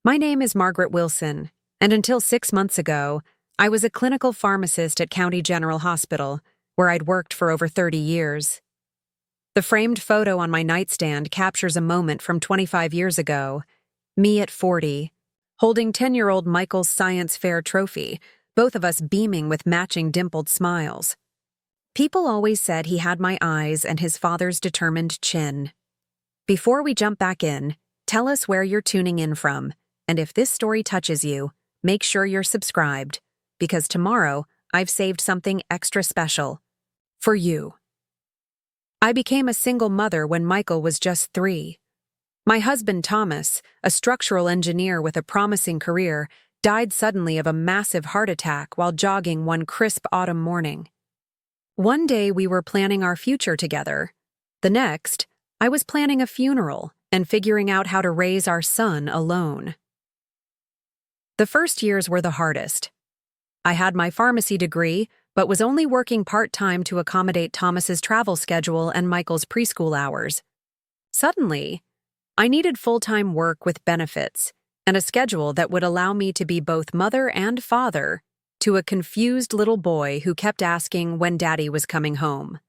My name is Margaret Wilson, and until 6 months ago, I was a clinical pharmacist at County General Hospital, where I'd worked for over 30 years. The framed photo on my nightstand captures a moment from 25 years ago, me at 40, holding 10-year-old Michael's science fair trophy, both of us beaming with matching dimpled smiles. People always said he had my eyes and his father's determined chin. Before we jump back in, tell us where you're tuning in from, and if this story touches you, make sure you're subscribed, because tomorrow I've saved something extra special for you. I became a single mother when Michael was just 3. My husband Thomas, a structural engineer with a promising career, died suddenly of a massive heart attack while jogging one crisp autumn morning. One day we were planning our future together. The next, I was planning a funeral and figuring out how to raise our son alone. The first years were the hardest. I had my pharmacy degree, but was only working part-time to accommodate Thomas's travel schedule and Michael's preschool hours. Suddenly, I needed full-time work with benefits and a schedule that would allow me to be both mother and father to a confused little boy who kept asking when Daddy was coming home.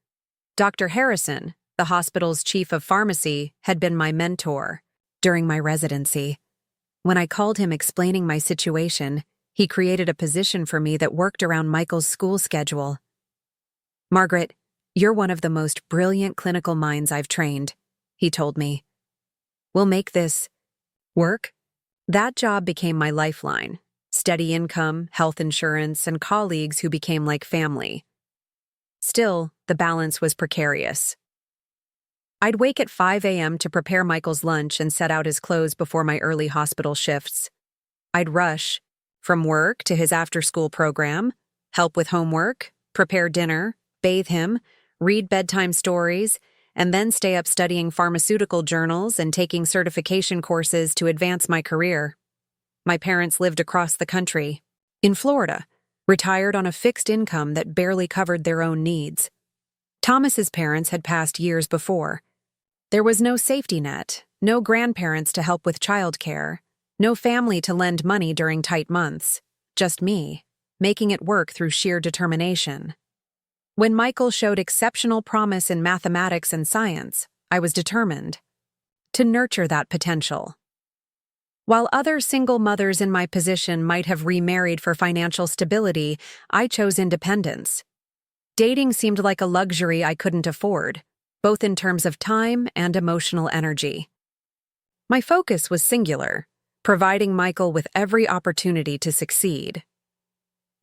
Dr. Harrison, the hospital's chief of pharmacy, had been my mentor during my residency. When I called him explaining my situation, he created a position for me that worked around Michael's school schedule. "Margaret, you're one of the most brilliant clinical minds I've trained," he told me. "We'll make this work." That job became my lifeline: steady income, health insurance, and colleagues who became like family. Still, the balance was precarious. I'd wake at 5 a.m. to prepare Michael's lunch and set out his clothes before my early hospital shifts. I'd rush from work to his after-school program, help with homework, prepare dinner, bathe him, read bedtime stories, and then stay up studying pharmaceutical journals and taking certification courses to advance my career. My parents lived across the country, in Florida, retired on a fixed income that barely covered their own needs. Thomas's parents had passed years before. There was no safety net, no grandparents to help with childcare, no family to lend money during tight months, just me, making it work through sheer determination. When Michael showed exceptional promise in mathematics and science, I was determined to nurture that potential. While other single mothers in my position might have remarried for financial stability, I chose independence. Dating seemed like a luxury I couldn't afford, both in terms of time and emotional energy. My focus was singular: providing Michael with every opportunity to succeed.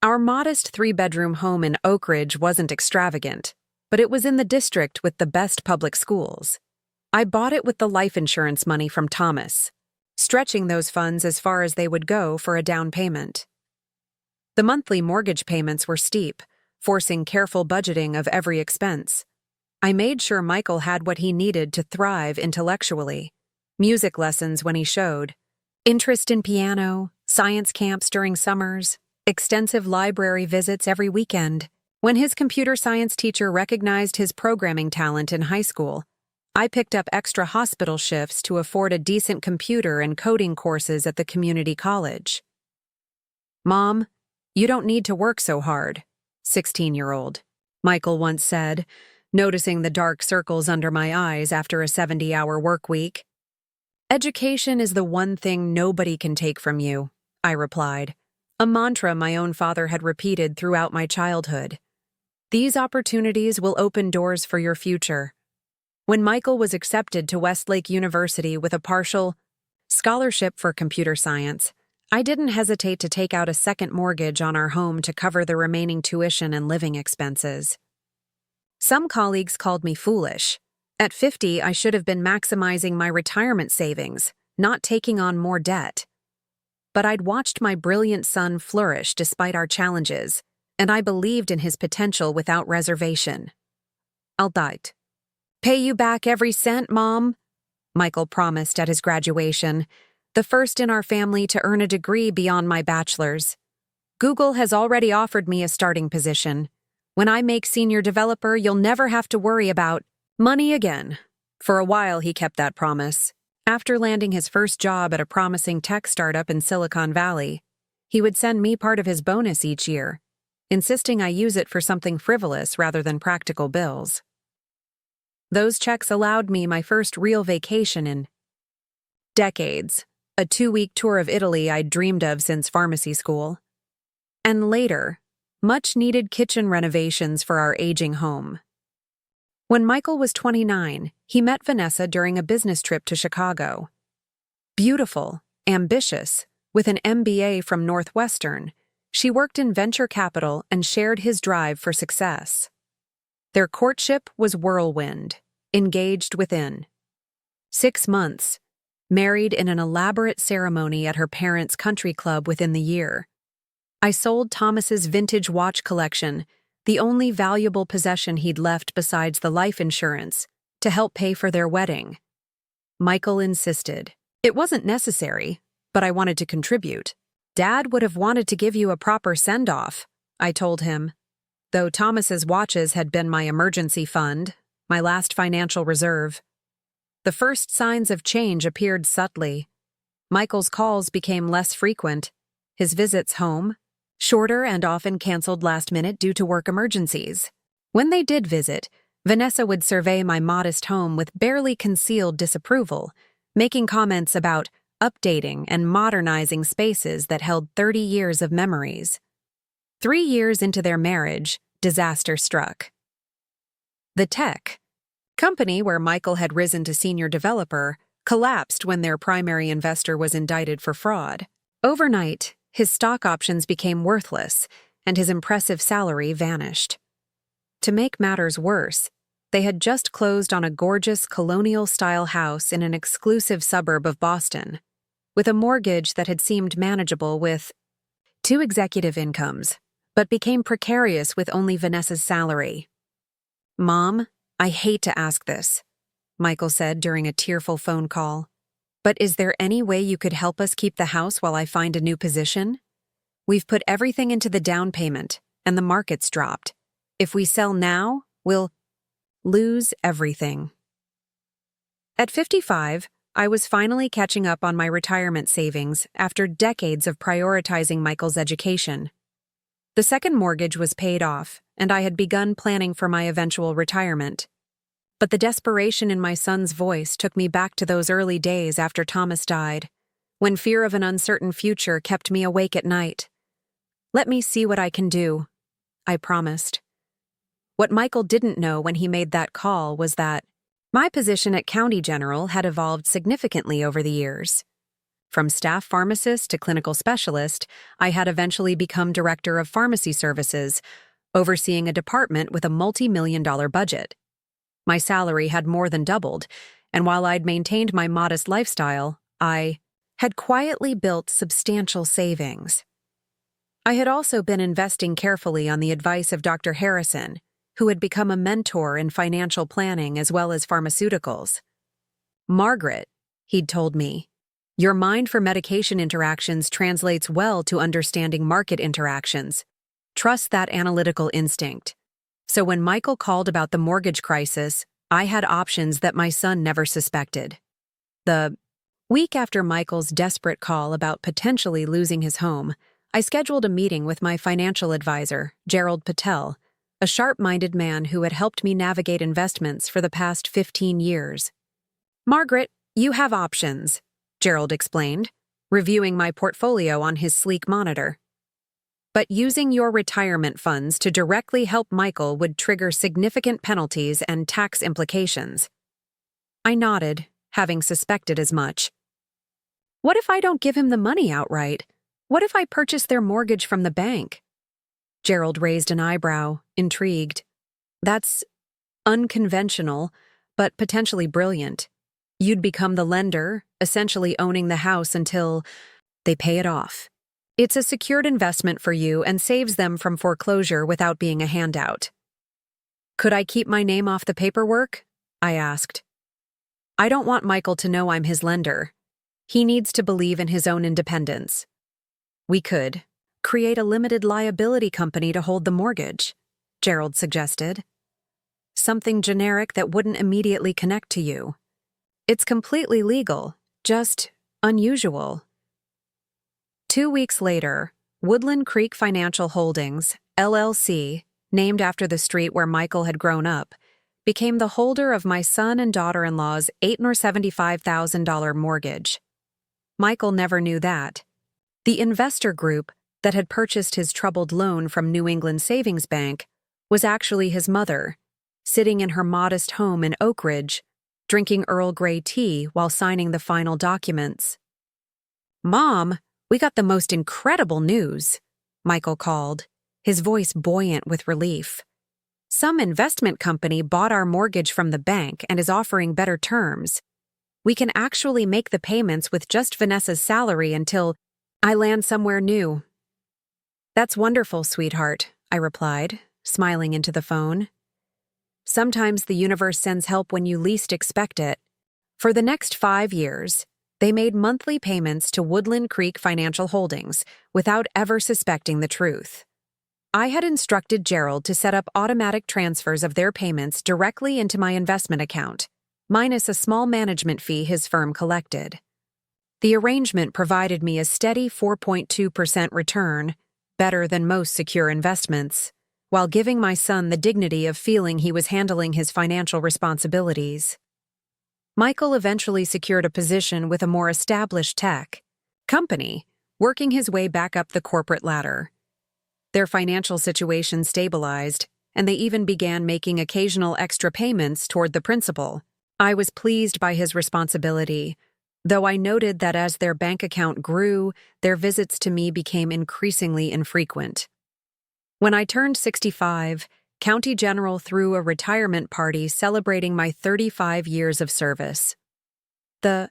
Our modest 3-bedroom home in Oak Ridge wasn't extravagant, but it was in the district with the best public schools. I bought it with the life insurance money from Thomas, stretching those funds as far as they would go for a down payment. The monthly mortgage payments were steep, forcing careful budgeting of every expense. I made sure Michael had what he needed to thrive intellectually: music lessons when he showed, interest in piano, science camps during summers, extensive library visits every weekend. When his computer science teacher recognized his programming talent in high school, I picked up extra hospital shifts to afford a decent computer and coding courses at the community college. "Mom, you don't need to work so hard," 16-year-old Michael once said, noticing the dark circles under my eyes after a 70-hour work week. "Education is the one thing nobody can take from you," I replied, a mantra my own father had repeated throughout my childhood. "These opportunities will open doors for your future." When Michael was accepted to Westlake University with a partial scholarship for computer science, I didn't hesitate to take out a second mortgage on our home to cover the remaining tuition and living expenses. Some colleagues called me foolish. At 50, I should have been maximizing my retirement savings, not taking on more debt. But I'd watched my brilliant son flourish despite our challenges, and I believed in his potential without reservation. "I'll pay you back every cent, Mom," Michael promised at his graduation, the first in our family to earn a degree beyond my bachelor's. "Google has already offered me a starting position. When I make senior developer, you'll never have to worry about money again." For a while, he kept that promise. After landing his first job at a promising tech startup in Silicon Valley, he would send me part of his bonus each year, insisting I use it for something frivolous rather than practical bills. Those checks allowed me my first real vacation in decades, a 2-week tour of Italy I'd dreamed of since pharmacy school, and later, much-needed kitchen renovations for our aging home. When Michael was 29, he met Vanessa during a business trip to Chicago. Beautiful, ambitious, with an MBA from Northwestern, she worked in venture capital and shared his drive for success. Their courtship was whirlwind, engaged within 6 months, married in an elaborate ceremony at her parents' country club within the year. I sold Thomas's vintage watch collection, the only valuable possession he'd left besides the life insurance, to help pay for their wedding. Michael insisted. It wasn't necessary, but I wanted to contribute. Dad would have wanted to give you a proper send-off, I told him, though Thomas's watches had been my emergency fund, my last financial reserve. The first signs of change appeared subtly. Michael's calls became less frequent, his visits home shorter and often canceled last minute due to work emergencies. When they did visit, Vanessa would survey my modest home with barely concealed disapproval, making comments about updating and modernizing spaces that held 30 years of memories. 3 years into their marriage, disaster struck. The tech company where Michael had risen to senior developer collapsed when their primary investor was indicted for fraud. Overnight, his stock options became worthless, and his impressive salary vanished. To make matters worse, they had just closed on a gorgeous colonial-style house in an exclusive suburb of Boston, with a mortgage that had seemed manageable with 2 executive incomes, but became precarious with only Vanessa's salary. "Mom, I hate to ask this," Michael said during a tearful phone call. "But is there any way you could help us keep the house while I find a new position? We've put everything into the down payment, and the market's dropped. If we sell now, we'll lose everything." At 55, I was finally catching up on my retirement savings after decades of prioritizing Michael's education. The second mortgage was paid off, and I had begun planning for my eventual retirement. But the desperation in my son's voice took me back to those early days after Thomas died, when fear of an uncertain future kept me awake at night. "Let me see what I can do," I promised. What Michael didn't know when he made that call was that my position at County General had evolved significantly over the years. From staff pharmacist to clinical specialist, I had eventually become director of pharmacy services, overseeing a department with a multi-million-dollar budget. My salary had more than doubled, and while I'd maintained my modest lifestyle, I had quietly built substantial savings. I had also been investing carefully on the advice of Dr. Harrison, who had become a mentor in financial planning as well as pharmaceuticals. "Margaret," he'd told me, "your mind for medication interactions translates well to understanding market interactions. Trust that analytical instinct." So when Michael called about the mortgage crisis, I had options that my son never suspected. The week after Michael's desperate call about potentially losing his home, I scheduled a meeting with my financial advisor, Gerald Patel, a sharp-minded man who had helped me navigate investments for the past 15 years. "Margaret, you have options," Gerald explained, reviewing my portfolio on his sleek monitor. "But using your retirement funds to directly help Michael would trigger significant penalties and tax implications." I nodded, having suspected as much. "What if I don't give him the money outright? What if I purchase their mortgage from the bank?" Gerald raised an eyebrow, intrigued. "That's unconventional, but potentially brilliant. You'd become the lender, essentially owning the house until they pay it off. It's a secured investment for you and saves them from foreclosure without being a handout." "Could I keep my name off the paperwork?" I asked. "I don't want Michael to know I'm his lender. He needs to believe in his own independence." "We could create a limited liability company to hold the mortgage," Gerald suggested. "Something generic that wouldn't immediately connect to you. It's completely legal, just unusual. 2 weeks later, Woodland Creek Financial Holdings, LLC, named after the street where Michael had grown up, became the holder of my son and daughter-in-law's $875,000 mortgage. Michael never knew that. The investor group that had purchased his troubled loan from New England Savings Bank was actually his mother, sitting in her modest home in Oak Ridge, drinking Earl Grey tea while signing the final documents. "Mom, we got the most incredible news," Michael called, his voice buoyant with relief. "Some investment company bought our mortgage from the bank and is offering better terms. We can actually make the payments with just Vanessa's salary until I land somewhere new." "That's wonderful, sweetheart," I replied, smiling into the phone. Sometimes the universe sends help when you least expect it. For the next 5 years, they made monthly payments to Woodland Creek Financial Holdings without ever suspecting the truth. I had instructed Gerald to set up automatic transfers of their payments directly into my investment account, minus a small management fee his firm collected. The arrangement provided me a steady 4.2% return, better than most secure investments, while giving my son the dignity of feeling he was handling his financial responsibilities. Michael eventually secured a position with a more established tech company, working his way back up the corporate ladder. Their financial situation stabilized, and they even began making occasional extra payments toward the principal. I was pleased by his responsibility, though I noted that as their bank account grew, their visits to me became increasingly infrequent. When I turned 65, County General threw a retirement party celebrating my 35 years of service. The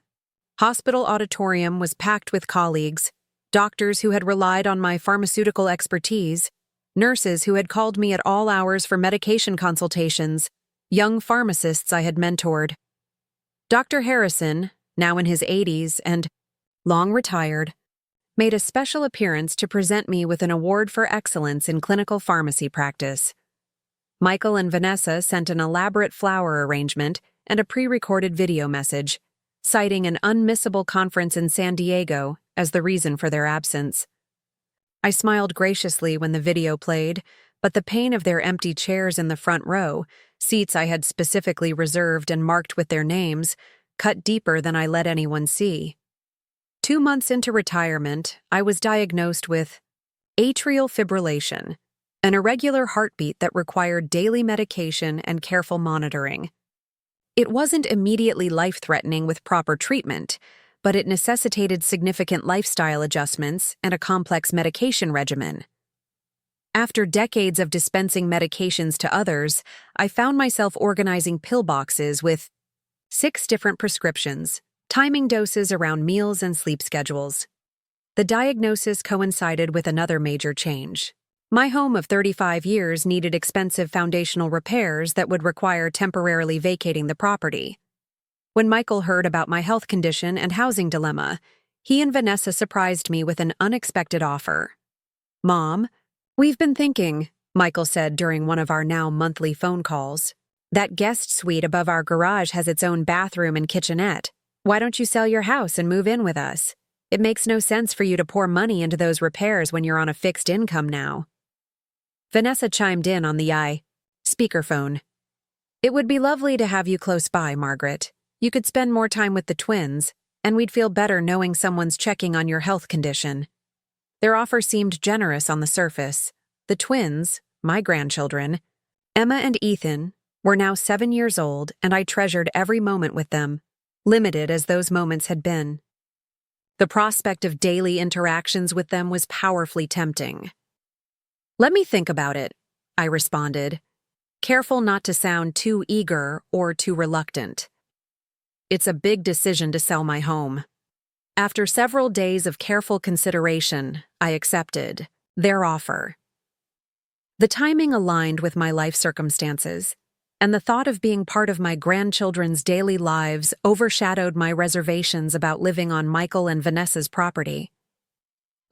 hospital auditorium was packed with colleagues, doctors who had relied on my pharmaceutical expertise, nurses who had called me at all hours for medication consultations, young pharmacists I had mentored. Dr. Harrison, now in his 80s and long retired, made a special appearance to present me with an award for excellence in clinical pharmacy practice. Michael and Vanessa sent an elaborate flower arrangement and a pre-recorded video message, citing an unmissable conference in San Diego as the reason for their absence. I smiled graciously when the video played, but the pain of their empty chairs in the front row, seats I had specifically reserved and marked with their names, cut deeper than I let anyone see. 2 months into retirement, I was diagnosed with atrial fibrillation, an irregular heartbeat that required daily medication and careful monitoring. It wasn't immediately life-threatening with proper treatment, but it necessitated significant lifestyle adjustments and a complex medication regimen. After decades of dispensing medications to others, I found myself organizing pill boxes with 6 different prescriptions, timing doses around meals and sleep schedules. The diagnosis coincided with another major change. My home of 35 years needed expensive foundational repairs that would require temporarily vacating the property. When Michael heard about my health condition and housing dilemma, he and Vanessa surprised me with an unexpected offer. "Mom, we've been thinking," Michael said during one of our now monthly phone calls. "That guest suite above our garage has its own bathroom and kitchenette. Why don't you sell your house and move in with us? It makes no sense for you to pour money into those repairs when you're on a fixed income now." Vanessa chimed in on the speakerphone. "It would be lovely to have you close by, Margaret. You could spend more time with the twins, and we'd feel better knowing someone's checking on your health condition." Their offer seemed generous on the surface. The twins, my grandchildren, Emma and Ethan, were now 7 years old, and I treasured every moment with them, limited as those moments had been. The prospect of daily interactions with them was powerfully tempting. "Let me think about it," I responded, careful not to sound too eager or too reluctant. It's a big decision to sell my home. After several days of careful consideration, I accepted their offer. The timing aligned with my life circumstances, and the thought of being part of my grandchildren's daily lives overshadowed my reservations about living on Michael and Vanessa's property.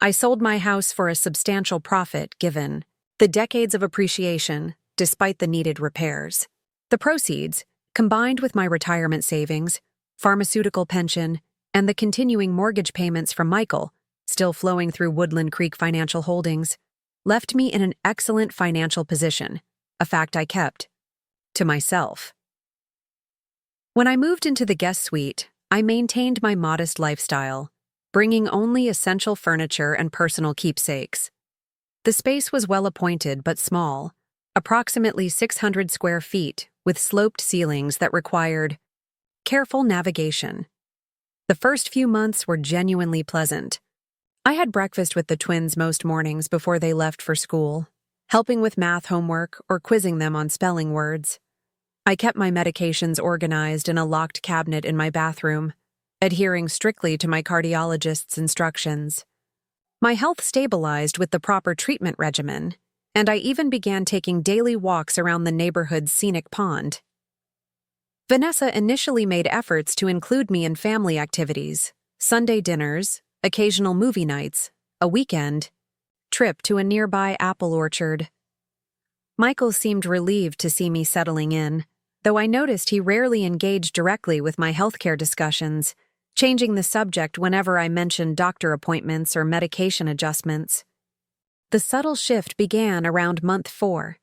I sold my house for a substantial profit given the decades of appreciation, despite the needed repairs. The proceeds, combined with my retirement savings, pharmaceutical pension, and the continuing mortgage payments from Michael, still flowing through Woodland Creek Financial Holdings, left me in an excellent financial position, a fact I kept to myself. When I moved into the guest suite, I maintained my modest lifestyle, bringing only essential furniture and personal keepsakes. The space was well appointed but small, approximately 600 square feet, with sloped ceilings that required careful navigation. The first few months were genuinely pleasant. I had breakfast with the twins most mornings before they left for school, helping with math homework or quizzing them on spelling words. I kept my medications organized in a locked cabinet in my bathroom, adhering strictly to my cardiologist's instructions. My health stabilized with the proper treatment regimen, and I even began taking daily walks around the neighborhood's scenic pond. Vanessa initially made efforts to include me in family activities, Sunday dinners, occasional movie nights, a weekend trip to a nearby apple orchard. Michael seemed relieved to see me settling in, though I noticed he rarely engaged directly with my healthcare discussions, changing the subject whenever I mentioned doctor appointments or medication adjustments. The subtle shift began around month 4.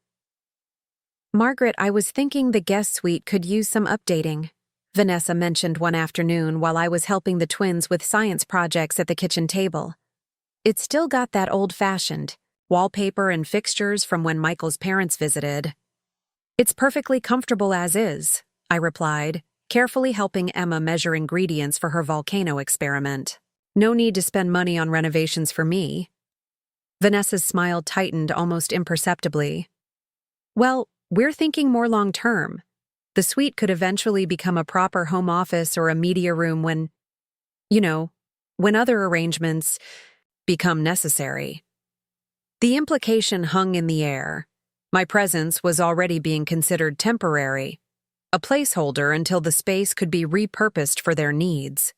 "Margaret, I was thinking the guest suite could use some updating," Vanessa mentioned one afternoon while I was helping the twins with science projects at the kitchen table. "It's still got that old-fashioned wallpaper and fixtures from when Michael's parents visited." "It's perfectly comfortable as is," I replied, carefully helping Emma measure ingredients for her volcano experiment. "No need to spend money on renovations for me." Vanessa's smile tightened almost imperceptibly. "Well, we're thinking more long-term. The suite could eventually become a proper home office or a media room when other arrangements become necessary." The implication hung in the air. My presence was already being considered temporary, a placeholder until the space could be repurposed for their needs.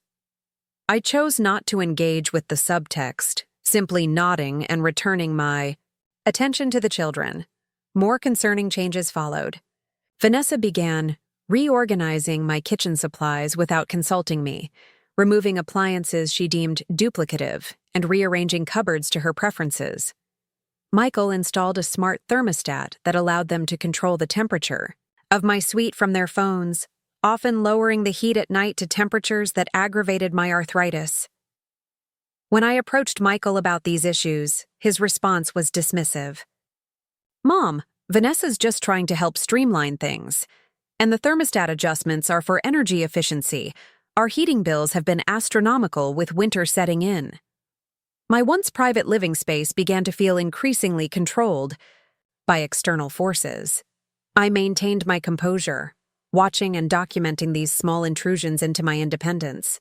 I chose not to engage with the subtext, simply nodding and returning my attention to the children. More concerning changes followed. Vanessa began reorganizing my kitchen supplies without consulting me, removing appliances she deemed duplicative and rearranging cupboards to her preferences. Michael installed a smart thermostat that allowed them to control the temperature of my suite from their phones, often lowering the heat at night to temperatures that aggravated my arthritis. When I approached Michael about these issues, his response was dismissive. "Mom, Vanessa's just trying to help streamline things. And the thermostat adjustments are for energy efficiency. Our heating bills have been astronomical with winter setting in." My once private living space began to feel increasingly controlled by external forces. I maintained my composure, watching and documenting these small intrusions into my independence.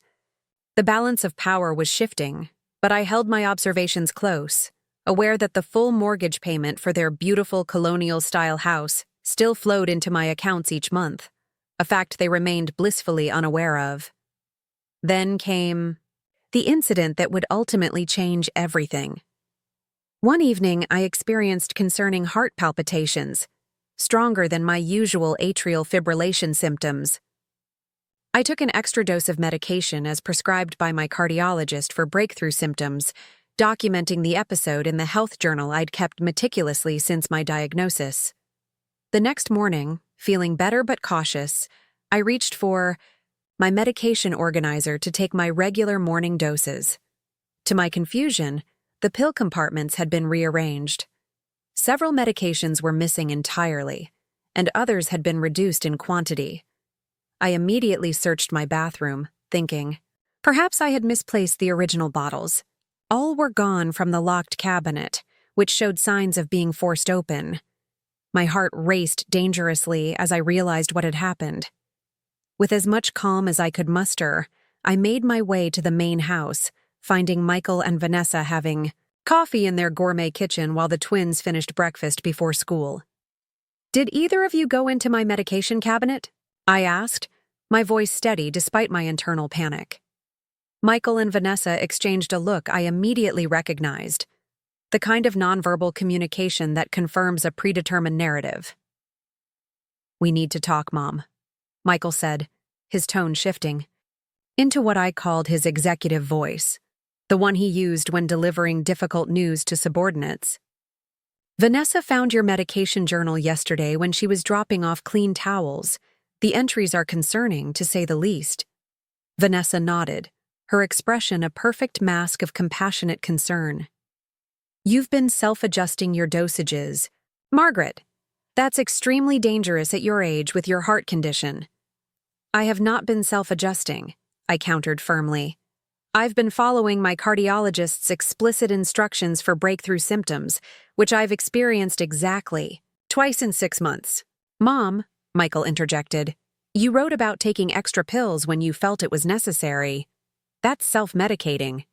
The balance of power was shifting, but I held my observations close, aware that the full mortgage payment for their beautiful colonial-style house still flowed into my accounts each month, a fact they remained blissfully unaware of. Then came the incident that would ultimately change everything. One evening, I experienced concerning heart palpitations, stronger than my usual atrial fibrillation symptoms. I took an extra dose of medication as prescribed by my cardiologist for breakthrough symptoms, documenting the episode in the health journal I'd kept meticulously since my diagnosis. The next morning, feeling better but cautious, I reached for my medication organizer to take my regular morning doses. To my confusion, the pill compartments had been rearranged. Several medications were missing entirely, and others had been reduced in quantity. I immediately searched my bathroom, thinking, perhaps I had misplaced the original bottles. All were gone from the locked cabinet, which showed signs of being forced open. My heart raced dangerously as I realized what had happened. With as much calm as I could muster, I made my way to the main house, finding Michael and Vanessa having coffee in their gourmet kitchen while the twins finished breakfast before school. "Did either of you go into my medication cabinet?" I asked, my voice steady despite my internal panic. Michael and Vanessa exchanged a look I immediately recognized, the kind of nonverbal communication that confirms a predetermined narrative. "We need to talk, Mom," Michael said, his tone shifting. into what I called his executive voice, the one he used when delivering difficult news to subordinates. Vanessa found your medication journal yesterday when she was dropping off clean towels. The entries are concerning, to say the least. Vanessa nodded, her expression a perfect mask of compassionate concern. You've been self-adjusting your dosages. Margaret, that's extremely dangerous at your age with your heart condition. I have not been self-adjusting, I countered firmly. I've been following my cardiologist's explicit instructions for breakthrough symptoms, which I've experienced exactly twice in 6 months. Mom, Michael interjected, you wrote about taking extra pills when you felt it was necessary. That's self-medicating.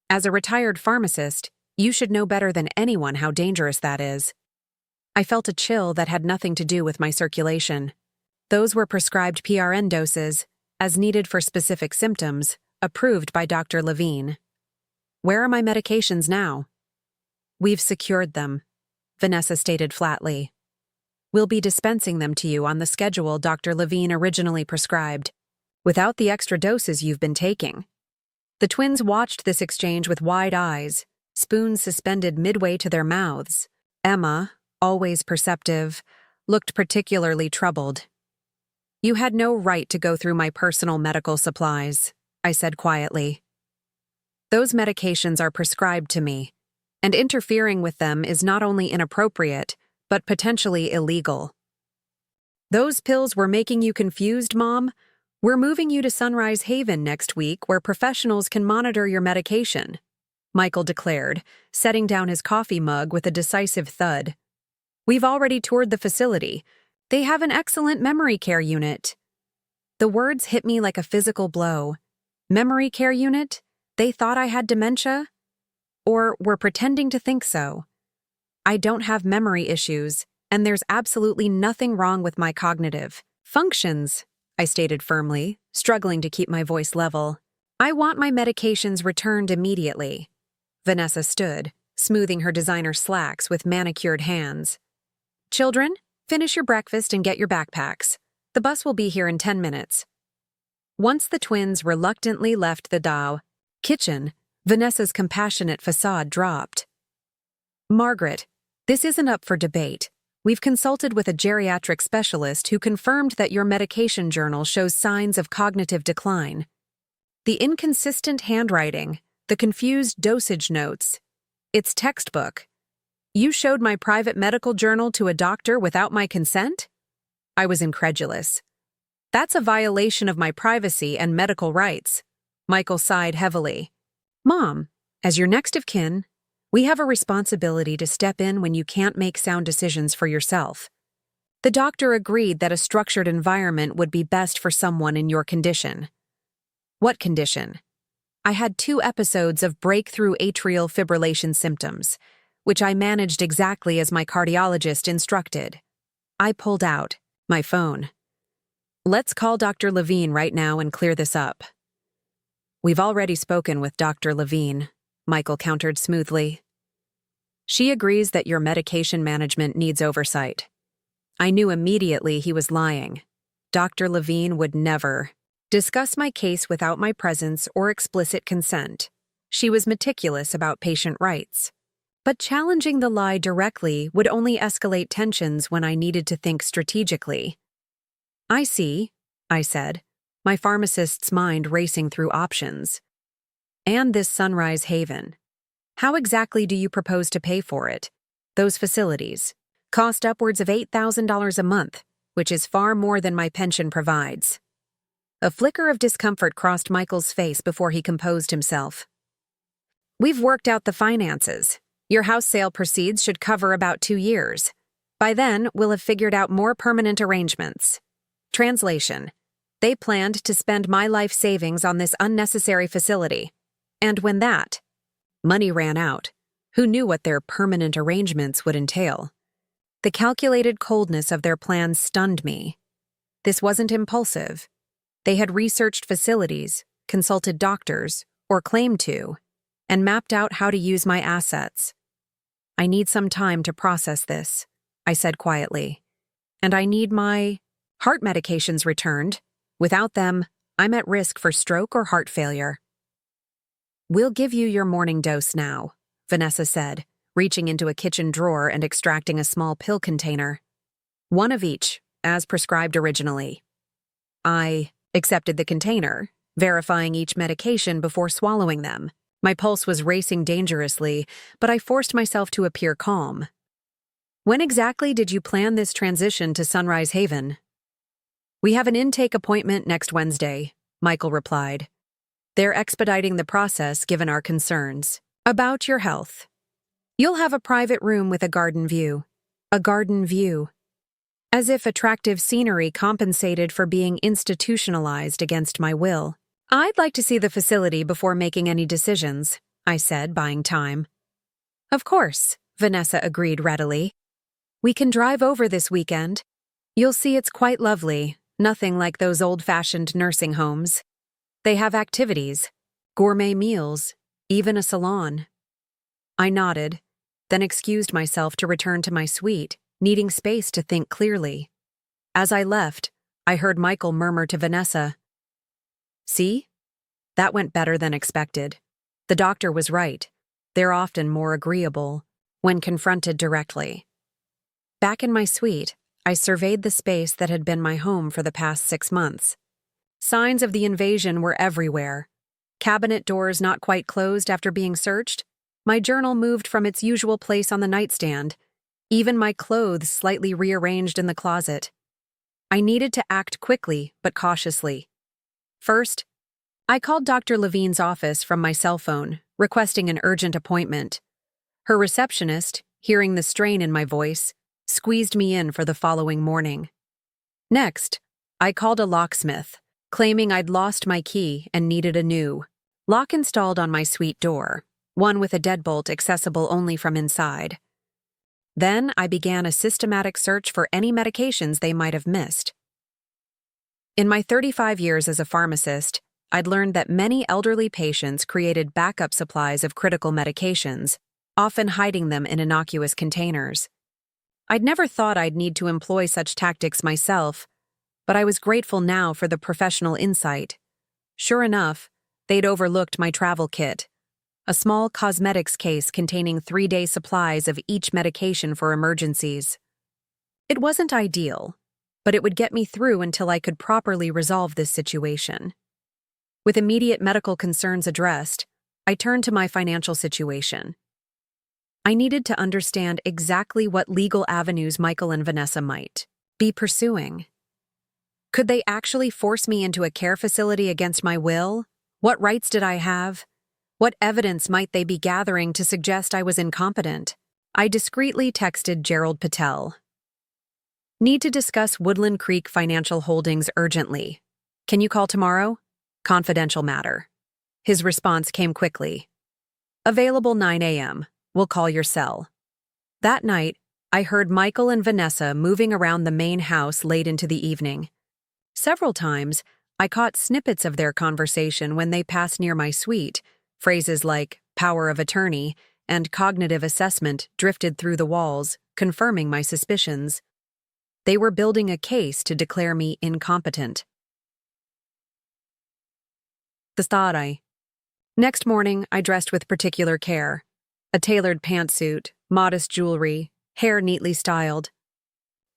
As a retired pharmacist, you should know better than anyone how dangerous that is. I felt a chill that had nothing to do with my circulation. Those were prescribed PRN doses, as needed for specific symptoms, approved by Dr. Levine. Where are my medications now? We've secured them, Vanessa stated flatly. We'll be dispensing them to you on the schedule Dr. Levine originally prescribed, without the extra doses you've been taking. The twins watched this exchange with wide eyes, spoons suspended midway to their mouths. Emma, always perceptive, looked particularly troubled. You had no right to go through my personal medical supplies, I said quietly. Those medications are prescribed to me, and interfering with them is not only inappropriate, but potentially illegal. Those pills were making you confused, Mom? We're moving you to Sunrise Haven next week where professionals can monitor your medication, Michael declared, setting down his coffee mug with a decisive thud. We've already toured the facility. They have an excellent memory care unit. The words hit me like a physical blow. Memory care unit? They thought I had dementia? Or were pretending to think so? I don't have memory issues, and there's absolutely nothing wrong with my cognitive functions, I stated firmly, struggling to keep my voice level. I want my medications returned immediately. Vanessa stood, smoothing her designer slacks with manicured hands. Children, finish your breakfast and get your backpacks. The bus will be here in 10 minutes. Once the twins reluctantly left the kitchen, Vanessa's compassionate facade dropped. Margaret, this isn't up for debate. We've consulted with a geriatric specialist who confirmed that your medication journal shows signs of cognitive decline. The inconsistent handwriting, the confused dosage notes. It's textbook. You showed my private medical journal to a doctor without my consent? I was incredulous. That's a violation of my privacy and medical rights. Michael sighed heavily. Mom, as your next of kin, we have a responsibility to step in when you can't make sound decisions for yourself. The doctor agreed that a structured environment would be best for someone in your condition. What condition? I had 2 episodes of breakthrough atrial fibrillation symptoms, which I managed exactly as my cardiologist instructed. I pulled out my phone. Let's call Dr. Levine right now and clear this up. We've already spoken with Dr. Levine, Michael countered smoothly. She agrees that your medication management needs oversight. I knew immediately he was lying. Dr. Levine would never discuss my case without my presence or explicit consent. She was meticulous about patient rights. But challenging the lie directly would only escalate tensions when I needed to think strategically. I see, I said, my pharmacist's mind racing through options. And this Sunrise Haven. How exactly do you propose to pay for it? Those facilities cost upwards of $8,000 a month, which is far more than my pension provides. A flicker of discomfort crossed Michael's face before he composed himself. We've worked out the finances. Your house sale proceeds should cover about 2 years. By then, we'll have figured out more permanent arrangements. Translation. They planned to spend my life savings on this unnecessary facility. And when that money ran out, who knew what their permanent arrangements would entail? The calculated coldness of their plans stunned me. This wasn't impulsive. They had researched facilities, consulted doctors, or claimed to, and mapped out how to use my assets. I need some time to process this, I said quietly. And I need my heart medications returned. Without them, I'm at risk for stroke or heart failure. We'll give you your morning dose now, Vanessa said, reaching into a kitchen drawer and extracting a small pill container. One of each, as prescribed originally. I accepted the container, verifying each medication before swallowing them. My pulse was racing dangerously, but I forced myself to appear calm. When exactly did you plan this transition to Sunrise Haven? We have an intake appointment next Wednesday, Michael replied. They're expediting the process given our concerns. About your health. You'll have a private room with a garden view. A garden view. As if attractive scenery compensated for being institutionalized against my will. I'd like to see the facility before making any decisions, I said, buying time. Of course, Vanessa agreed readily. We can drive over this weekend. You'll see it's quite lovely, nothing like those old-fashioned nursing homes. They have activities, gourmet meals, even a salon. I nodded, then excused myself to return to my suite, needing space to think clearly. As I left, I heard Michael murmur to Vanessa, "See? That went better than expected. The doctor was right. They're often more agreeable when confronted directly." Back in my suite, I surveyed the space that had been my home for the past 6 months. Signs of the invasion were everywhere. Cabinet doors not quite closed after being searched. My journal moved from its usual place on the nightstand. Even my clothes slightly rearranged in the closet. I needed to act quickly but cautiously. First, I called Dr. Levine's office from my cell phone, requesting an urgent appointment. Her receptionist, hearing the strain in my voice, squeezed me in for the following morning. Next, I called a locksmith, claiming I'd lost my key and needed a new lock installed on my suite door, one with a deadbolt accessible only from inside. Then I began a systematic search for any medications they might have missed. In my 35 years as a pharmacist, I'd learned that many elderly patients created backup supplies of critical medications, often hiding them in innocuous containers. I'd never thought I'd need to employ such tactics myself, but I was grateful now for the professional insight. Sure enough, they'd overlooked my travel kit, a small cosmetics case containing 3-day supplies of each medication for emergencies. It wasn't ideal, but it would get me through until I could properly resolve this situation. With immediate medical concerns addressed, I turned to my financial situation. I needed to understand exactly what legal avenues Michael and Vanessa might be pursuing. Could they actually force me into a care facility against my will? What rights did I have? What evidence might they be gathering to suggest I was incompetent? I discreetly texted Gerald Patel. Need to discuss Woodland Creek Financial Holdings urgently. Can you call tomorrow? Confidential matter. His response came quickly. Available 9 a.m. We'll call your cell. That night, I heard Michael and Vanessa moving around the main house late into the evening. Several times, I caught snippets of their conversation when they passed near my suite. Phrases like power of attorney and cognitive assessment drifted through the walls, confirming my suspicions. They were building a case to declare me incompetent. The Starai. Next morning, I dressed with particular care. A tailored pantsuit, modest jewelry, hair neatly styled.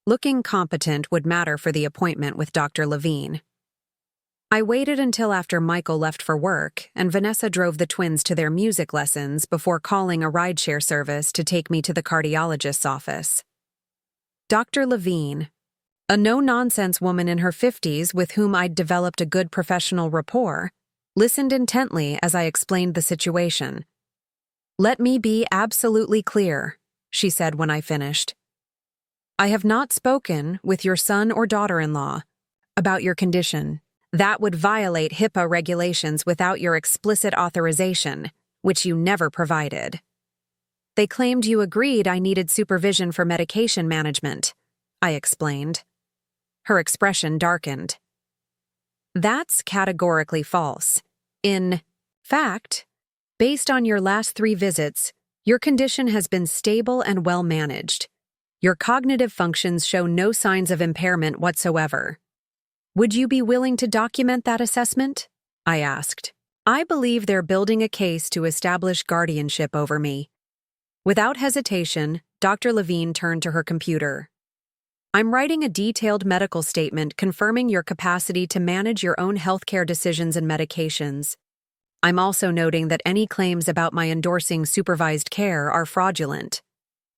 Looking competent would matter for the appointment with Dr. Levine. I waited until after Michael left for work and Vanessa drove the twins to their music lessons before calling a rideshare service to take me to the cardiologist's office. Dr. Levine, a no-nonsense woman in her 50s with whom I'd developed a good professional rapport, listened intently as I explained the situation. "Let me be absolutely clear," she said when I finished. "I have not spoken with your son or daughter-in-law about your condition. That would violate HIPAA regulations without your explicit authorization, which you never provided. They claimed you agreed I needed supervision for medication management," I explained. Her expression darkened. "That's categorically false. In fact, based on your last 3 visits, your condition has been stable and well managed. Your cognitive functions show no signs of impairment whatsoever." Would you be willing to document that assessment? I asked. I believe they're building a case to establish guardianship over me. Without hesitation, Dr. Levine turned to her computer. I'm writing a detailed medical statement confirming your capacity to manage your own healthcare decisions and medications. I'm also noting that any claims about my endorsing supervised care are fraudulent.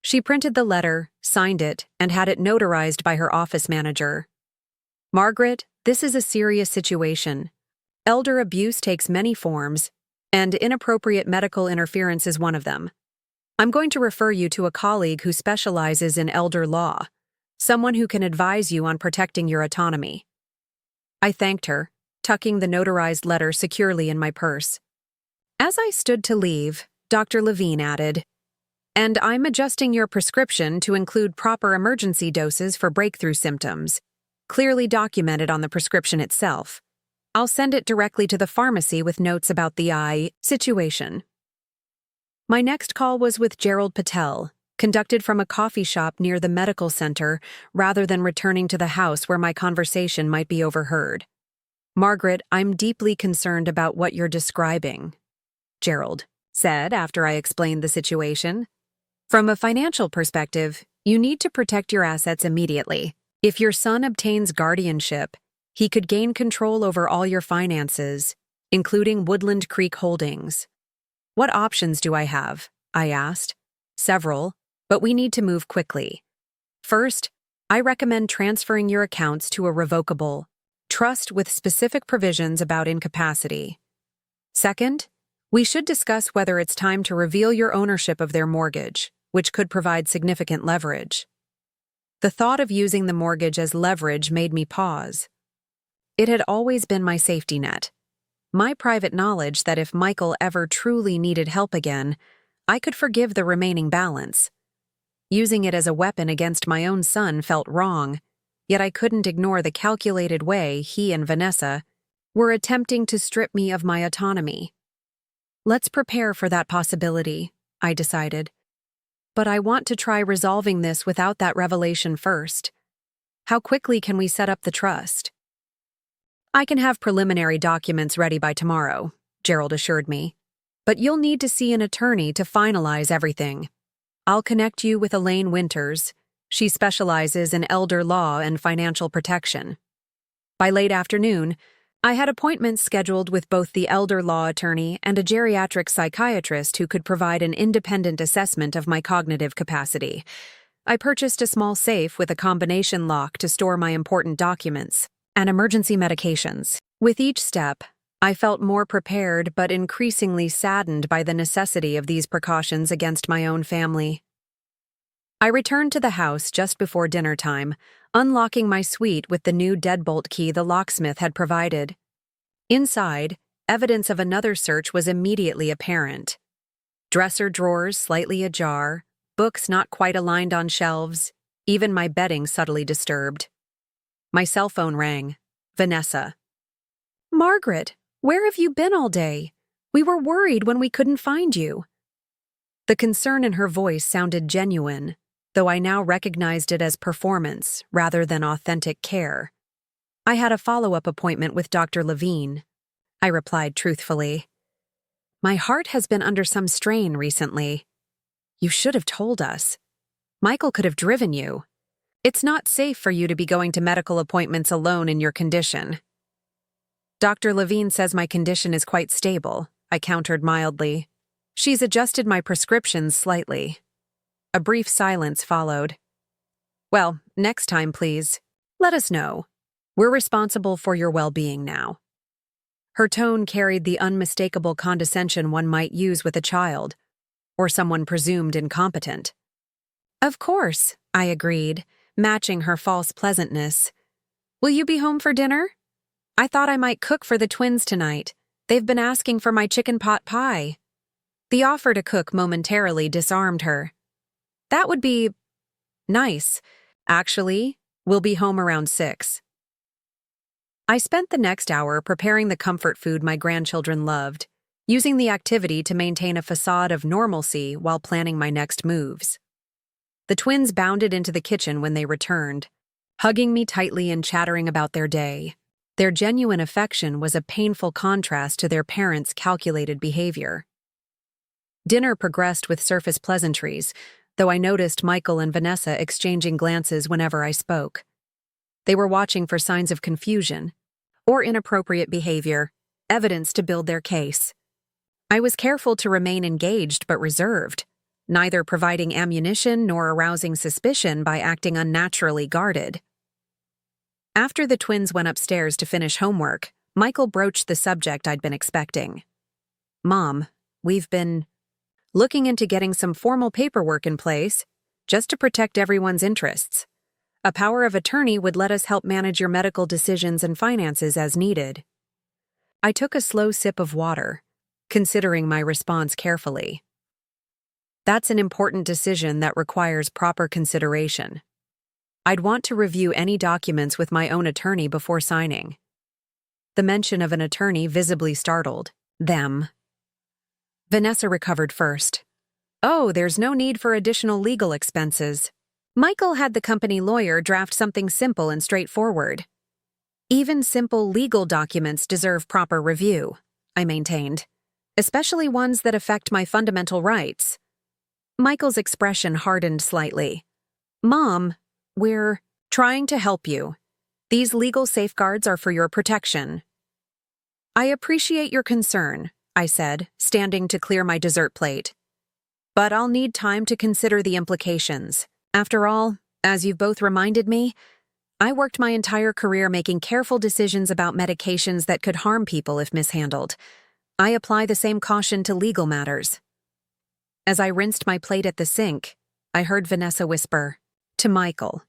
She printed the letter, signed it, and had it notarized by her office manager. Margaret, this is a serious situation. Elder abuse takes many forms, and inappropriate medical interference is one of them. I'm going to refer you to a colleague who specializes in elder law, someone who can advise you on protecting your autonomy. I thanked her, tucking the notarized letter securely in my purse. As I stood to leave, Dr. Levine added, "And I'm adjusting your prescription to include proper emergency doses for breakthrough symptoms, clearly documented on the prescription itself. I'll send it directly to the pharmacy with notes about the eye situation." My next call was with Gerald Patel, conducted from a coffee shop near the medical center rather than returning to the house where my conversation might be overheard. "Margaret, I'm deeply concerned about what you're describing," Gerald said after I explained the situation. "From a financial perspective, you need to protect your assets immediately. If your son obtains guardianship, he could gain control over all your finances, including Woodland Creek Holdings." "What options do I have?" I asked. "Several, but we need to move quickly. First, I recommend transferring your accounts to a revocable trust with specific provisions about incapacity. Second, we should discuss whether it's time to reveal your ownership of their mortgage, which could provide significant leverage." The thought of using the mortgage as leverage made me pause. It had always been my safety net. My private knowledge that if Michael ever truly needed help again, I could forgive the remaining balance. Using it as a weapon against my own son felt wrong, yet I couldn't ignore the calculated way he and Vanessa were attempting to strip me of my autonomy. Let's prepare for that possibility, I decided. But I want to try resolving this without that revelation first. How quickly can we set up the trust? "I can have preliminary documents ready by tomorrow," Gerald assured me. "But you'll need to see an attorney to finalize everything. I'll connect you with Elaine Winters. She specializes in elder law and financial protection." By late afternoon, I had appointments scheduled with both the elder law attorney and a geriatric psychiatrist who could provide an independent assessment of my cognitive capacity. I purchased a small safe with a combination lock to store my important documents and emergency medications. With each step, I felt more prepared but increasingly saddened by the necessity of these precautions against my own family. I returned to the house just before dinner time, unlocking my suite with the new deadbolt key the locksmith had provided. Inside, evidence of another search was immediately apparent. Dresser drawers slightly ajar, books not quite aligned on shelves, even my bedding subtly disturbed. My cell phone rang. Vanessa. "Margaret, where have you been all day? We were worried when we couldn't find you." The concern in her voice sounded genuine, though I now recognized it as performance rather than authentic care. "I had a follow-up appointment with Dr. Levine," I replied truthfully. "My heart has been under some strain recently." "You should have told us. Michael could have driven you. It's not safe for you to be going to medical appointments alone in your condition." "Dr. Levine says my condition is quite stable," I countered mildly. "She's adjusted my prescriptions slightly." A brief silence followed. "Well, next time, please. Let us know. We're responsible for your well-being now." Her tone carried the unmistakable condescension one might use with a child, or someone presumed incompetent. "Of course," I agreed, matching her false pleasantness. "Will you be home for dinner? I thought I might cook for the twins tonight. They've been asking for my chicken pot pie." The offer to cook momentarily disarmed her. "That would be nice. Actually, we'll be home around 6. I spent the next hour preparing the comfort food my grandchildren loved, using the activity to maintain a facade of normalcy while planning my next moves. The twins bounded into the kitchen when they returned, hugging me tightly and chattering about their day. Their genuine affection was a painful contrast to their parents' calculated behavior. Dinner progressed with surface pleasantries, though I noticed Michael and Vanessa exchanging glances whenever I spoke. They were watching for signs of confusion or inappropriate behavior, evidence to build their case. I was careful to remain engaged but reserved, neither providing ammunition nor arousing suspicion by acting unnaturally guarded. After the twins went upstairs to finish homework, Michael broached the subject I'd been expecting. "Mom, we've been looking into getting some formal paperwork in place, just to protect everyone's interests. A power of attorney would let us help manage your medical decisions and finances as needed." I took a slow sip of water, considering my response carefully. That's an important decision that requires proper consideration. I'd want to review any documents with my own attorney before signing. The mention of an attorney visibly startled them. Vanessa recovered first. "Oh, there's no need for additional legal expenses. Michael had the company lawyer draft something simple and straightforward. Even simple legal documents deserve proper review," I maintained, "especially ones that affect my fundamental rights." Michael's expression hardened slightly. "Mom, we're trying to help you. These legal safeguards are for your protection." "I appreciate your concern," I said, standing to clear my dessert plate. "But I'll need time to consider the implications. After all, as you've both reminded me, I worked my entire career making careful decisions about medications that could harm people if mishandled. I apply the same caution to legal matters." As I rinsed my plate at the sink, I heard Vanessa whisper to Michael,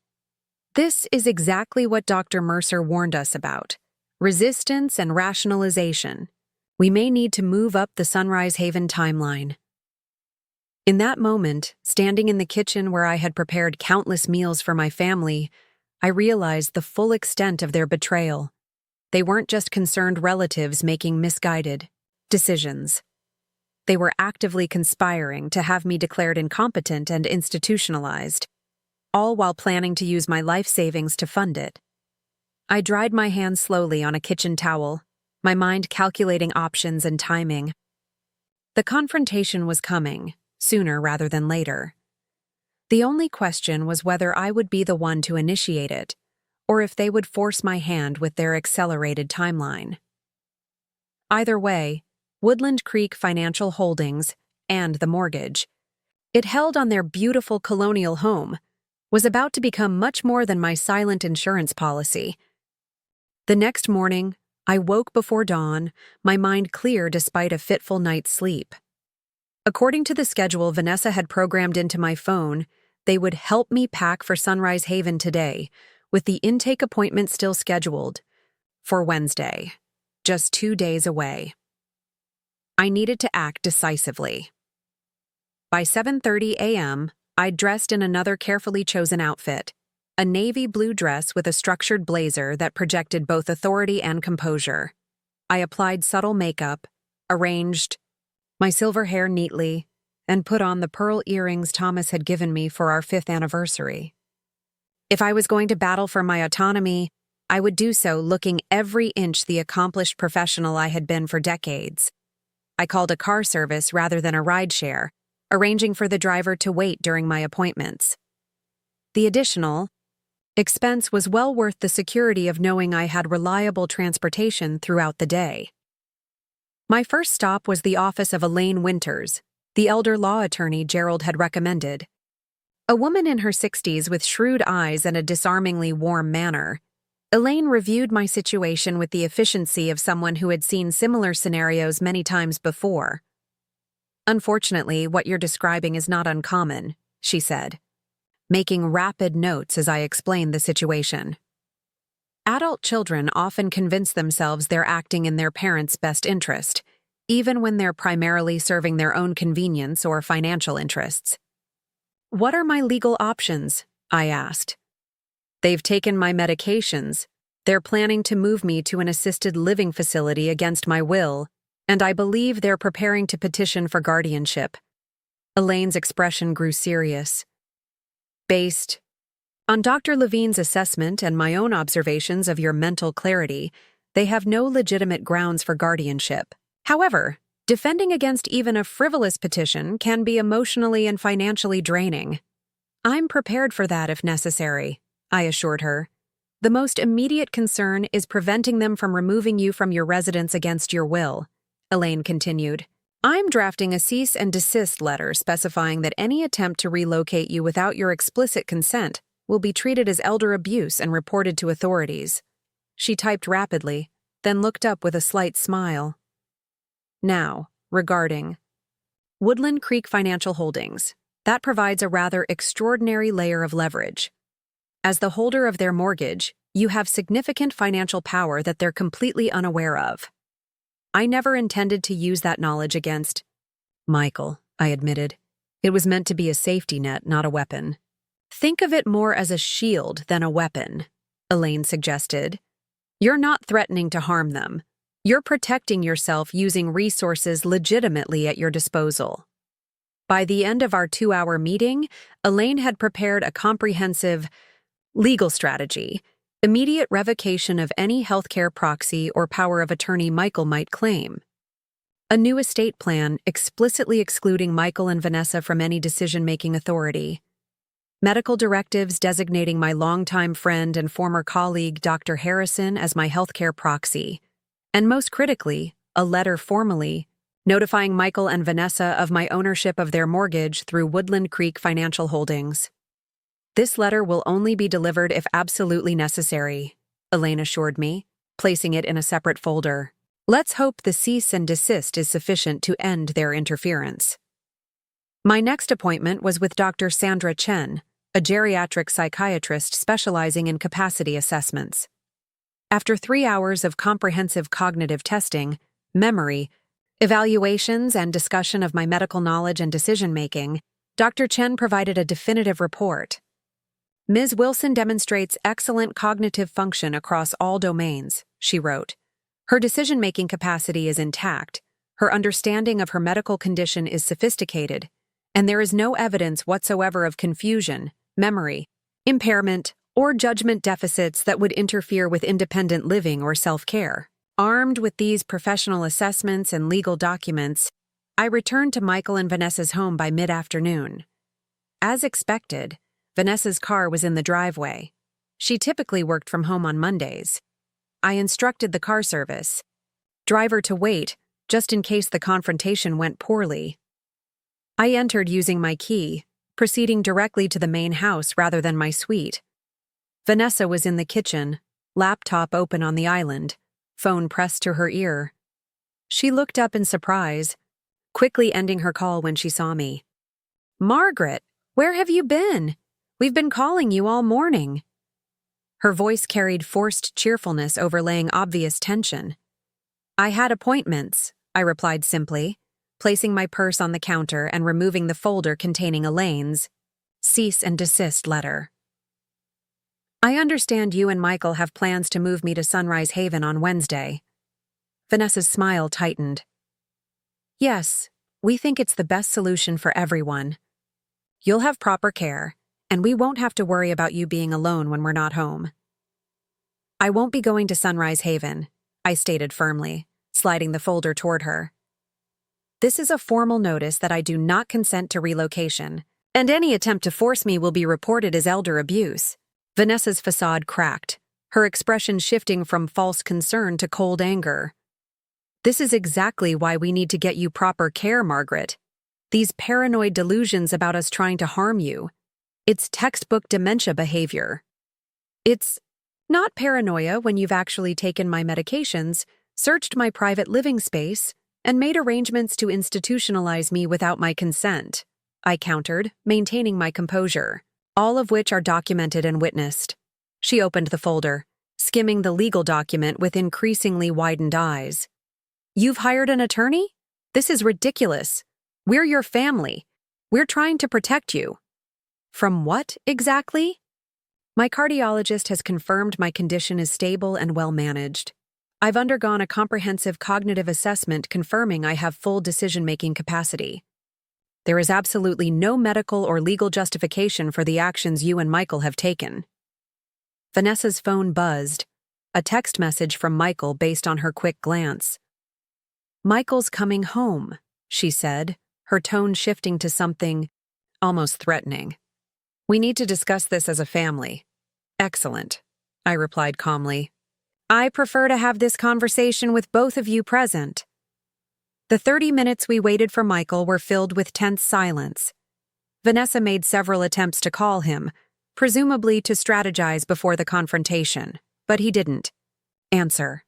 "This is exactly what Dr. Mercer warned us about. Resistance and rationalization. We may need to move up the Sunrise Haven timeline." In that moment, standing in the kitchen where I had prepared countless meals for my family, I realized the full extent of their betrayal. They weren't just concerned relatives making misguided decisions. They were actively conspiring to have me declared incompetent and institutionalized, all while planning to use my life savings to fund it. I dried my hands slowly on a kitchen towel, my mind calculating options and timing. The confrontation was coming, sooner rather than later. The only question was whether I would be the one to initiate it, or if they would force my hand with their accelerated timeline. Either way, Woodland Creek Financial Holdings and the mortgage it held on their beautiful colonial home was about to become much more than my silent insurance policy. The next morning, I woke before dawn, my mind clear despite a fitful night's sleep. According to the schedule Vanessa had programmed into my phone, they would help me pack for Sunrise Haven today, with the intake appointment still scheduled for Wednesday, just 2 days away. I needed to act decisively. By 7:30 a.m., I'd dressed in another carefully chosen outfit, a navy blue dress with a structured blazer that projected both authority and composure. I applied subtle makeup, arranged my silver hair neatly, and put on the pearl earrings Thomas had given me for our 5th anniversary. If I was going to battle for my autonomy, I would do so looking every inch the accomplished professional I had been for decades. I called a car service rather than a rideshare, arranging for the driver to wait during my appointments. The additional expense was well worth the security of knowing I had reliable transportation throughout the day. My first stop was the office of Elaine Winters, the elder law attorney Gerald had recommended. A woman in her 60s with shrewd eyes and a disarmingly warm manner, Elaine reviewed my situation with the efficiency of someone who had seen similar scenarios many times before. "Unfortunately, what you're describing is not uncommon," she said, making rapid notes as I explained the situation. Adult children often convince themselves they're acting in their parents' best interest, even when they're primarily serving their own convenience or financial interests. "What are my legal options?" I asked. "They've taken my medications. They're planning to move me to an assisted living facility against my will, and I believe they're preparing to petition for guardianship." Elaine's expression grew serious. "Based on Dr. Levine's assessment and my own observations of your mental clarity, They have no legitimate grounds for guardianship. However, defending against even a frivolous petition can be emotionally and financially draining. I'm prepared for that if necessary, I assured her. The most immediate concern is preventing them from removing you from your residence against your will, Elaine continued. I'm drafting a cease and desist letter specifying that any attempt to relocate you without your explicit consent will be treated as elder abuse and reported to authorities. She typed rapidly, then looked up with a slight smile. Now, regarding Woodland Creek Financial Holdings, that provides a rather extraordinary layer of leverage. As the holder of their mortgage, you have significant financial power that they're completely unaware of. I never intended to use that knowledge against Michael, I admitted. It was meant to be a safety net, not a weapon. Think of it more as a shield than a weapon, Elaine suggested. You're not threatening to harm them. You're protecting yourself using resources legitimately at your disposal. By the end of our 2-hour meeting, Elaine had prepared a comprehensive legal strategy, immediate revocation of any healthcare proxy or power of attorney Michael might claim. A new estate plan explicitly excluding Michael and Vanessa from any decision-making authority. Medical directives designating my longtime friend and former colleague Dr. Harrison as my healthcare proxy. And most critically, a letter formally notifying Michael and Vanessa of my ownership of their mortgage through Woodland Creek Financial Holdings. This letter will only be delivered if absolutely necessary, Elaine assured me, placing it in a separate folder. Let's hope the cease and desist is sufficient to end their interference. My next appointment was with Dr. Sandra Chen, a geriatric psychiatrist specializing in capacity assessments. After 3 hours of comprehensive cognitive testing, memory, evaluations, and discussion of my medical knowledge and decision-making, Dr. Chen provided a definitive report. Ms. Wilson demonstrates excellent cognitive function across all domains, she wrote. Her decision-making capacity is intact, her understanding of her medical condition is sophisticated, and there is no evidence whatsoever of confusion, memory, impairment, or judgment deficits that would interfere with independent living or self-care. Armed with these professional assessments and legal documents, I returned to Michael and Vanessa's home by mid-afternoon. As expected, Vanessa's car was in the driveway. She typically worked from home on Mondays. I instructed the car service driver to wait, just in case the confrontation went poorly. I entered using my key, proceeding directly to the main house rather than my suite. Vanessa was in the kitchen, laptop open on the island, phone pressed to her ear. She looked up in surprise, quickly ending her call when she saw me. "Margaret, where have you been? We've been calling you all morning." Her voice carried forced cheerfulness overlaying obvious tension. "I had appointments," I replied simply, placing my purse on the counter and removing the folder containing Elaine's cease and desist letter. "I understand you and Michael have plans to move me to Sunrise Haven on Wednesday." Vanessa's smile tightened. "Yes, we think it's the best solution for everyone. You'll have proper care, and we won't have to worry about you being alone when we're not home." "I won't be going to Sunrise Haven," I stated firmly, sliding the folder toward her. "This is a formal notice that I do not consent to relocation, and any attempt to force me will be reported as elder abuse." Vanessa's facade cracked, her expression shifting from false concern to cold anger. "This is exactly why we need to get you proper care, Margaret. These paranoid delusions about us trying to harm you. It's textbook dementia behavior. It's not paranoia when you've actually taken my medications, searched my private living space, and made arrangements to institutionalize me without my consent," I countered, maintaining my composure, "all of which are documented and witnessed." She opened the folder, skimming the legal document with increasingly widened eyes. "You've hired an attorney? This is ridiculous. We're your family. We're trying to protect you." "From what, exactly?" "My cardiologist has confirmed my condition is stable and well managed. I've undergone a comprehensive cognitive assessment confirming I have full decision-making capacity. There is absolutely no medical or legal justification for the actions you and Michael have taken." Vanessa's phone buzzed, a text message from Michael based on her quick glance. "Michael's coming home," she said, her tone shifting to something almost threatening. "We need to discuss this as a family." "Excellent," I replied calmly. "I prefer to have this conversation with both of you present." The 30 minutes we waited for Michael were filled with tense silence. Vanessa made several attempts to call him, presumably to strategize before the confrontation, but he didn't answer.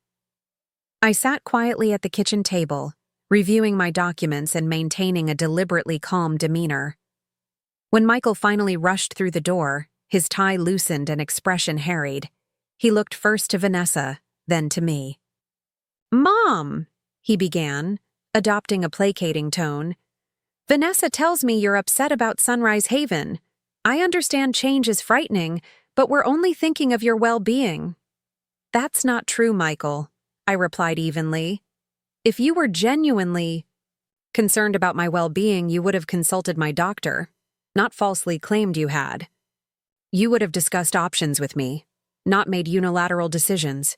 I sat quietly at the kitchen table, reviewing my documents and maintaining a deliberately calm demeanor. When Michael finally rushed through the door, his tie loosened and expression harried. He looked first to Vanessa, then to me. "Mom," he began, adopting a placating tone, "Vanessa tells me you're upset about Sunrise Haven. I understand change is frightening, but we're only thinking of your well-being." "That's not true, Michael," I replied evenly. "If you were genuinely concerned about my well-being, you would have consulted my doctor, not falsely claimed you had. You would have discussed options with me, not made unilateral decisions.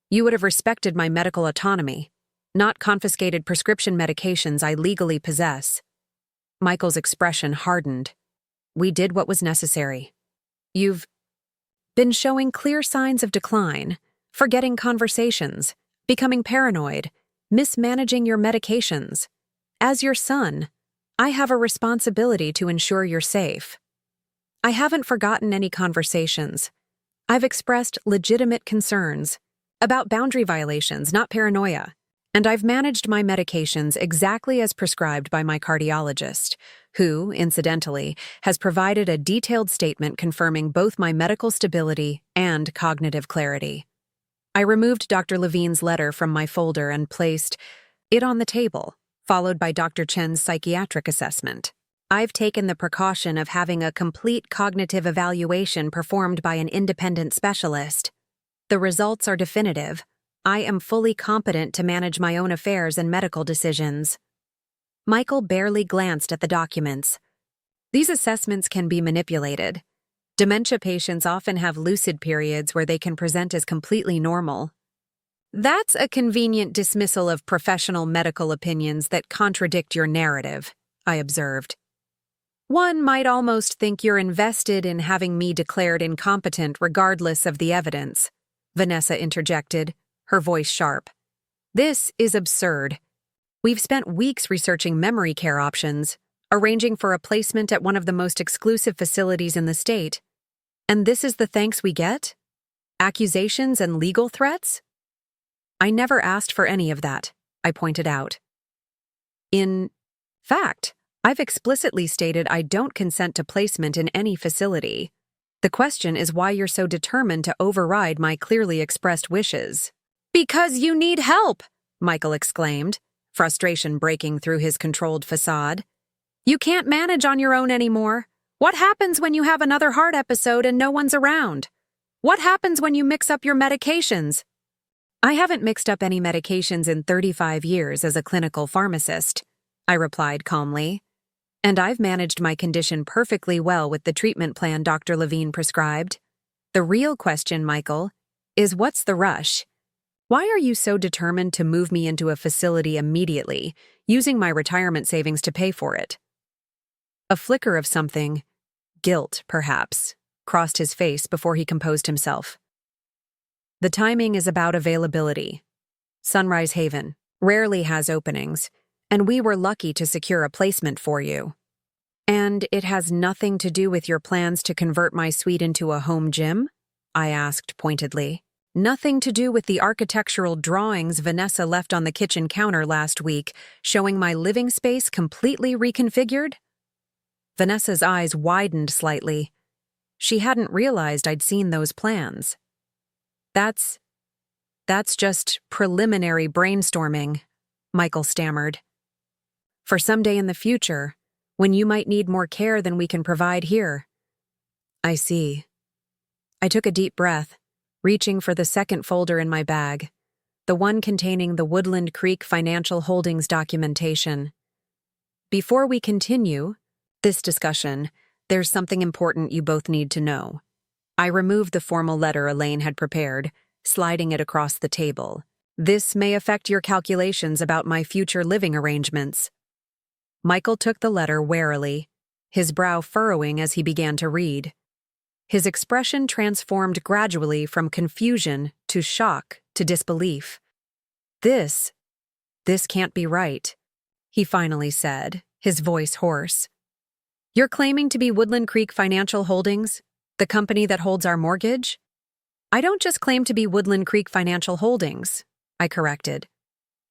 You would have respected my medical autonomy, not confiscated prescription medications I legally possess." Michael's expression hardened. "We did what was necessary. You've been showing clear signs of decline, forgetting conversations, becoming paranoid, mismanaging your medications. As your son, I have a responsibility to ensure you're safe. I haven't forgotten any conversations. I've expressed legitimate concerns about boundary violations, not paranoia. And I've managed my medications exactly as prescribed by my cardiologist, who, incidentally, has provided a detailed statement confirming both my medical stability and cognitive clarity." I removed Dr. Levine's letter from my folder and placed it on the table, followed by Dr. Chen's psychiatric assessment. "I've taken the precaution of having a complete cognitive evaluation performed by an independent specialist. The results are definitive. I am fully competent to manage my own affairs and medical decisions." Michael barely glanced at the documents. "These assessments can be manipulated. Dementia patients often have lucid periods where they can present as completely normal." "That's a convenient dismissal of professional medical opinions that contradict your narrative," I observed. "One might almost think you're invested in having me declared incompetent regardless of the evidence," Vanessa interjected, her voice sharp. "This is absurd. We've spent weeks researching memory care options, arranging for a placement at one of the most exclusive facilities in the state. And this is the thanks we get? Accusations and legal threats?" "I never asked for any of that," I pointed out. "In fact, I've explicitly stated I don't consent to placement in any facility. The question is why you're so determined to override my clearly expressed wishes." "Because you need help!" Michael exclaimed, frustration breaking through his controlled facade. "You can't manage on your own anymore. What happens when you have another heart episode and no one's around? What happens when you mix up your medications?" "I haven't mixed up any medications in 35 years as a clinical pharmacist," I replied calmly. "And I've managed my condition perfectly well with the treatment plan Dr. Levine prescribed. The real question, Michael, is what's the rush? Why are you so determined to move me into a facility immediately, using my retirement savings to pay for it?" A flicker of something, guilt perhaps, crossed his face before he composed himself. "The timing is about availability. Sunrise Haven rarely has openings, and we were lucky to secure a placement for you. And it has nothing to do with your plans to convert my suite into a home gym?" I asked pointedly. "Nothing to do with the architectural drawings Vanessa left on the kitchen counter last week, showing my living space completely reconfigured?" Vanessa's eyes widened slightly. She hadn't realized I'd seen those plans. That's just preliminary brainstorming," Michael stammered. "For someday in the future, when you might need more care than we can provide here." "I see." I took a deep breath, reaching for the second folder in my bag, the one containing the Woodland Creek Financial Holdings documentation. "Before we continue this discussion, there's something important you both need to know." I removed the formal letter Elaine had prepared, sliding it across the table. "This may affect your calculations about my future living arrangements." Michael took the letter warily, his brow furrowing as he began to read. His expression transformed gradually from confusion to shock to disbelief. This can't be right," he finally said, his voice hoarse. "You're claiming to be Woodland Creek Financial Holdings, the company that holds our mortgage?" "I don't just claim to be Woodland Creek Financial Holdings," I corrected.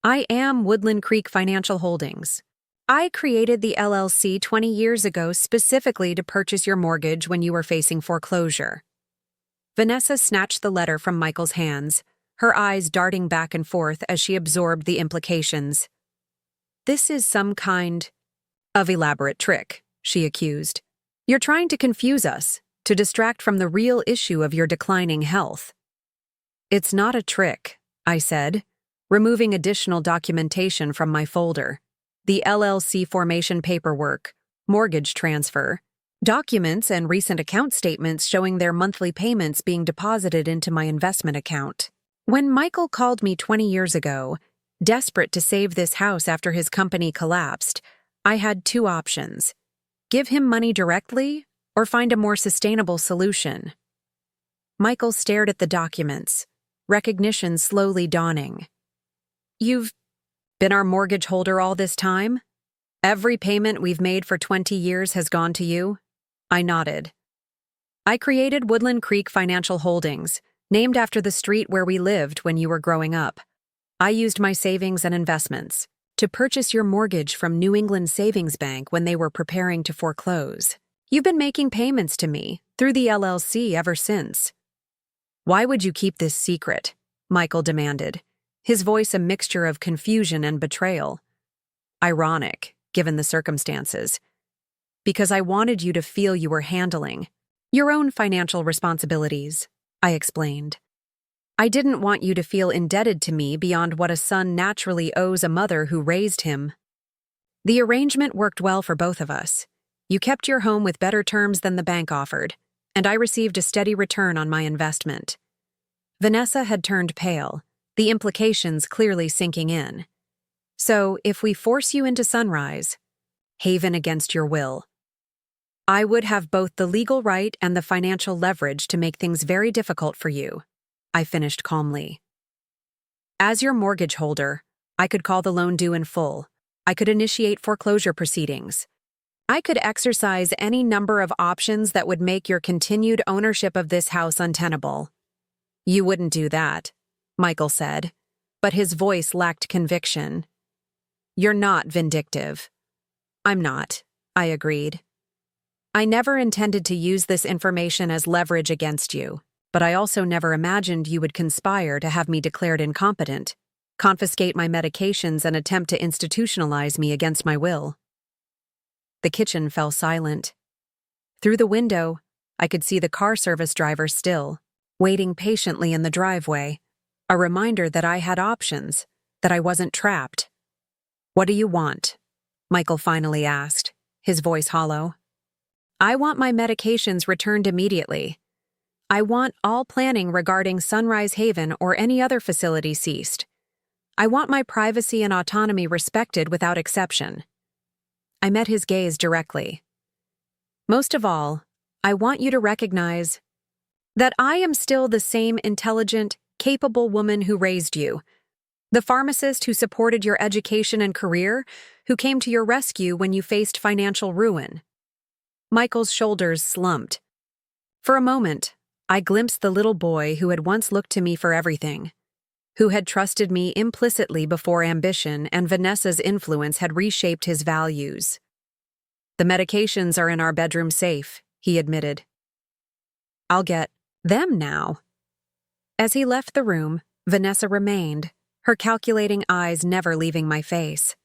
"I am Woodland Creek Financial Holdings. I created the LLC 20 years ago specifically to purchase your mortgage when you were facing foreclosure." Vanessa snatched the letter from Michael's hands, her eyes darting back and forth as she absorbed the implications. "This is some kind of elaborate trick," she accused. "You're trying to confuse us, to distract from the real issue of your declining health." "It's not a trick," I said, removing additional documentation from my folder. "The LLC formation paperwork, mortgage transfer, documents and recent account statements showing their monthly payments being deposited into my investment account. When Michael called me 20 years ago, desperate to save this house after his company collapsed, I had two options: give him money directly or find a more sustainable solution." Michael stared at the documents, recognition slowly dawning. "You've been our mortgage holder all this time? Every payment we've made for 20 years has gone to you?" I nodded. "I created Woodland Creek Financial Holdings, named after the street where we lived when you were growing up. I used my savings and investments to purchase your mortgage from New England Savings Bank when they were preparing to foreclose. You've been making payments to me through the LLC ever since." "Why would you keep this secret?" Michael demanded, his voice a mixture of confusion and betrayal. "Ironic, given the circumstances. Because I wanted you to feel you were handling your own financial responsibilities," I explained. "I didn't want you to feel indebted to me beyond what a son naturally owes a mother who raised him. The arrangement worked well for both of us. You kept your home with better terms than the bank offered, and I received a steady return on my investment." Vanessa had turned pale, the implications clearly sinking in. "So, if we force you into Sunrise, Haven against your will, I would have both the legal right and the financial leverage to make things very difficult for you," I finished calmly. "As your mortgage holder, I could call the loan due in full. I could initiate foreclosure proceedings. I could exercise any number of options that would make your continued ownership of this house untenable." "You wouldn't do that," Michael said, but his voice lacked conviction. "You're not vindictive." "I'm not," I agreed. "I never intended to use this information as leverage against you, but I also never imagined you would conspire to have me declared incompetent, confiscate my medications, and attempt to institutionalize me against my will." The kitchen fell silent. Through the window, I could see the car service driver still, waiting patiently in the driveway, a reminder that I had options, that I wasn't trapped. "What do you want?" Michael finally asked, his voice hollow. "I want my medications returned immediately. I want all planning regarding Sunrise Haven or any other facility ceased. I want my privacy and autonomy respected without exception." I met his gaze directly. "Most of all, I want you to recognize that I am still the same intelligent, capable woman who raised you, the pharmacist who supported your education and career, who came to your rescue when you faced financial ruin." Michael's shoulders slumped. For a moment, I glimpsed the little boy who had once looked to me for everything, who had trusted me implicitly before ambition and Vanessa's influence had reshaped his values. "The medications are in our bedroom safe," he admitted. "I'll get them now." As he left the room, Vanessa remained, her calculating eyes never leaving my face.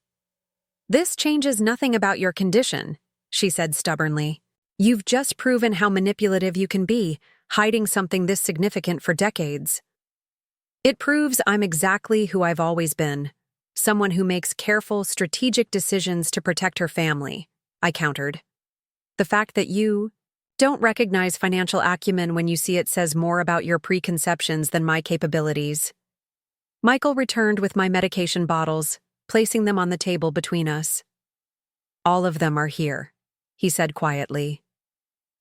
"This changes nothing about your condition," she said stubbornly. "You've just proven how manipulative you can be, hiding something this significant for decades." "It proves I'm exactly who I've always been, someone who makes careful, strategic decisions to protect her family," I countered. "The fact that you Don't recognize financial acumen when you see it says more about your preconceptions than my capabilities. Michael returned with my medication bottles, placing them on the table between us. All of them are here, he said quietly.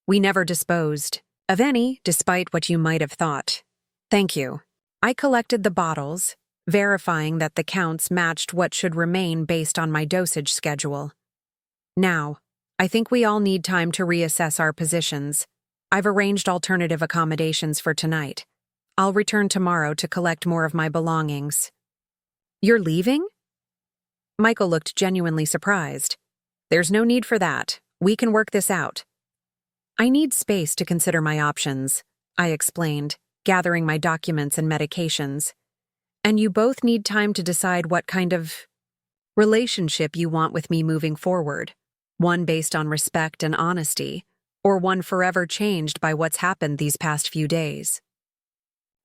We never disposed of any, despite what you might have thought. Thank you. I collected the bottles, verifying that the counts matched what should remain based on my dosage schedule. Now, I think we all need time to reassess our positions. I've arranged alternative accommodations for tonight. I'll return tomorrow to collect more of my belongings. You're leaving? Michael looked genuinely surprised. There's no need for that. We can work this out. I need space to consider my options, I explained, gathering my documents and medications. And you both need time to decide what kind of relationship you want with me moving forward. One based on respect and honesty, or one forever changed by what's happened these past few days.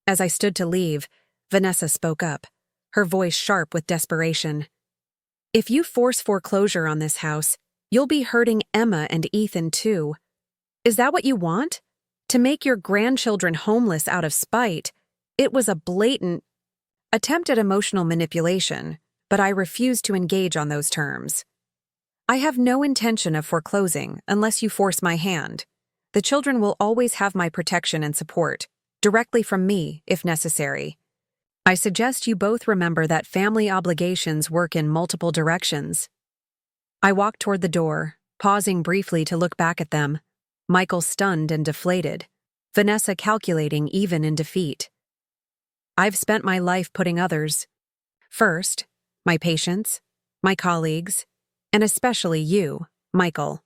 As I stood to leave, Vanessa spoke up, her voice sharp with desperation. If you force foreclosure on this house, you'll be hurting Emma and Ethan too. Is that what you want? To make your grandchildren homeless out of spite? It was a blatant attempt at emotional manipulation, but I refused to engage on those terms. I have no intention of foreclosing unless you force my hand. The children will always have my protection and support, directly from me, if necessary. I suggest you both remember that family obligations work in multiple directions. I walked toward the door, pausing briefly to look back at them, Michael stunned and deflated, Vanessa calculating even in defeat. I've spent my life putting others first, my patients, my colleagues, and especially you, Michael.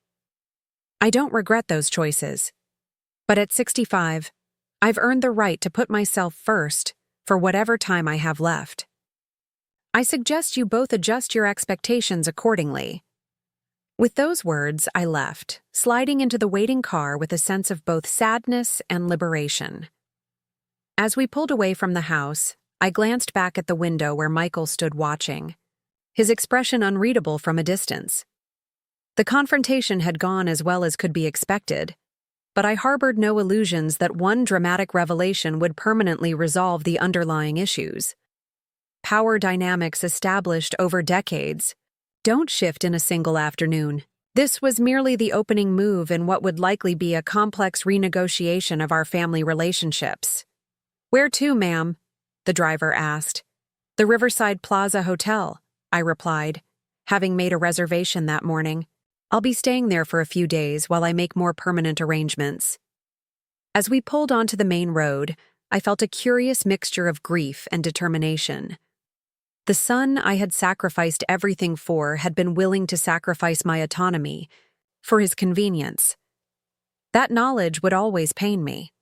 I don't regret those choices. But at 65, I've earned the right to put myself first for whatever time I have left. I suggest you both adjust your expectations accordingly. With those words, I left, sliding into the waiting car with a sense of both sadness and liberation. As we pulled away from the house, I glanced back at the window where Michael stood watching, his expression unreadable from a distance. The confrontation had gone as well as could be expected, but I harbored no illusions that one dramatic revelation would permanently resolve the underlying issues. Power dynamics established over decades don't shift in a single afternoon. This was merely the opening move in what would likely be a complex renegotiation of our family relationships. Where to, ma'am? The driver asked. The Riverside Plaza Hotel, I replied, having made a reservation that morning. I'll be staying there for a few days while I make more permanent arrangements. As we pulled onto the main road, I felt a curious mixture of grief and determination. The son I had sacrificed everything for had been willing to sacrifice my autonomy for his convenience. That knowledge would always pain me.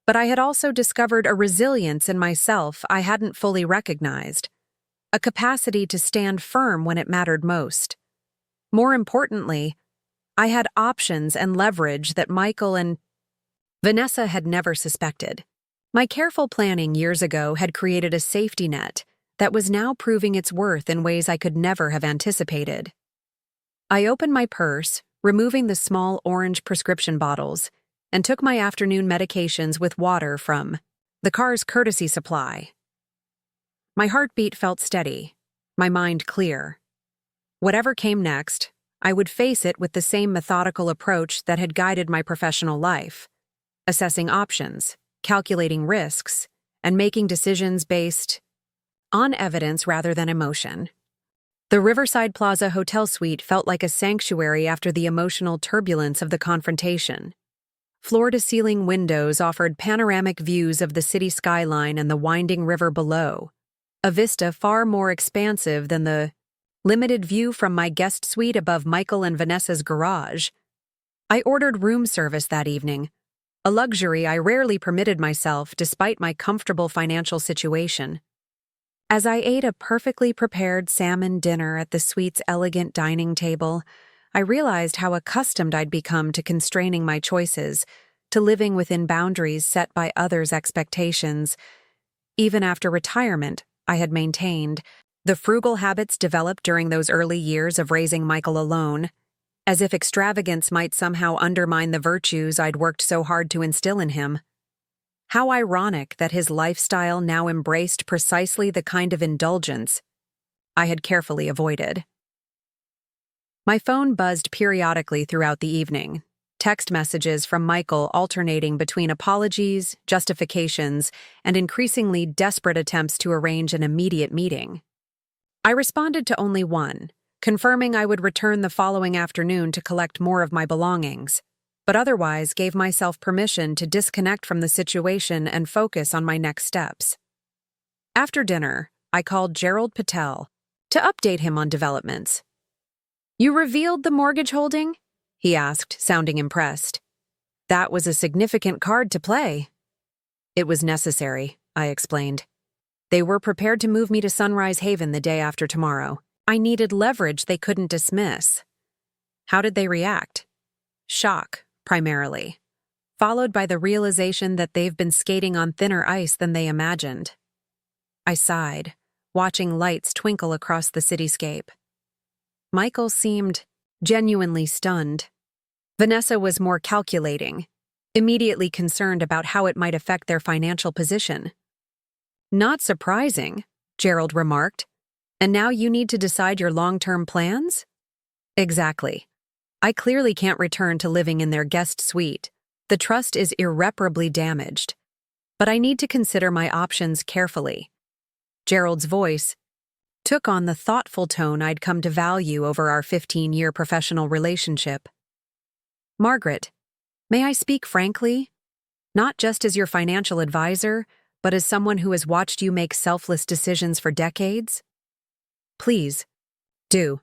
But I had also discovered a resilience in myself I hadn't fully recognized, a capacity to stand firm when it mattered most. More importantly, I had options and leverage that Michael and Vanessa had never suspected. My careful planning years ago had created a safety net that was now proving its worth in ways I could never have anticipated. I opened my purse, removing the small orange prescription bottles, and took my afternoon medications with water from the car's courtesy supply. My heartbeat felt steady, my mind clear. Whatever came next, I would face it with the same methodical approach that had guided my professional life, assessing options, calculating risks, and making decisions based on evidence rather than emotion. The Riverside Plaza Hotel suite felt like a sanctuary after the emotional turbulence of the confrontation. Floor-to-ceiling windows offered panoramic views of the city skyline and the winding river below, a vista far more expansive than the limited view from my guest suite above Michael and Vanessa's garage. I ordered room service that evening, a luxury I rarely permitted myself despite my comfortable financial situation. As I ate a perfectly prepared salmon dinner at the suite's elegant dining table, I realized how accustomed I'd become to constraining my choices, to living within boundaries set by others' expectations. Even after retirement, I had maintained the frugal habits developed during those early years of raising Michael alone, as if extravagance might somehow undermine the virtues I'd worked so hard to instill in him. How ironic that his lifestyle now embraced precisely the kind of indulgence I had carefully avoided. My phone buzzed periodically throughout the evening, text messages from Michael alternating between apologies, justifications, and increasingly desperate attempts to arrange an immediate meeting. I responded to only one, confirming I would return the following afternoon to collect more of my belongings, but otherwise gave myself permission to disconnect from the situation and focus on my next steps. After dinner, I called Gerald Patel to update him on developments. "You revealed the mortgage holding?" he asked, sounding impressed. "That was a significant card to play." "It was necessary," I explained. "They were prepared to move me to Sunrise Haven the day after tomorrow. I needed leverage they couldn't dismiss." "How did they react?" "Shock, primarily, followed by the realization that they've been skating on thinner ice than they imagined." I sighed, watching lights twinkle across the cityscape. Michael seemed genuinely stunned. Vanessa was more calculating, immediately concerned about how it might affect their financial position. "Not surprising," Gerald remarked. "And now you need to decide your long-term plans?" "Exactly. I clearly can't return to living in their guest suite. The trust is irreparably damaged. But I need to consider my options carefully." Gerald's voice took on the thoughtful tone I'd come to value over our 15-year professional relationship. "Margaret, may I speak frankly? Not just as your financial advisor, but as someone who has watched you make selfless decisions for decades?" "Please, do.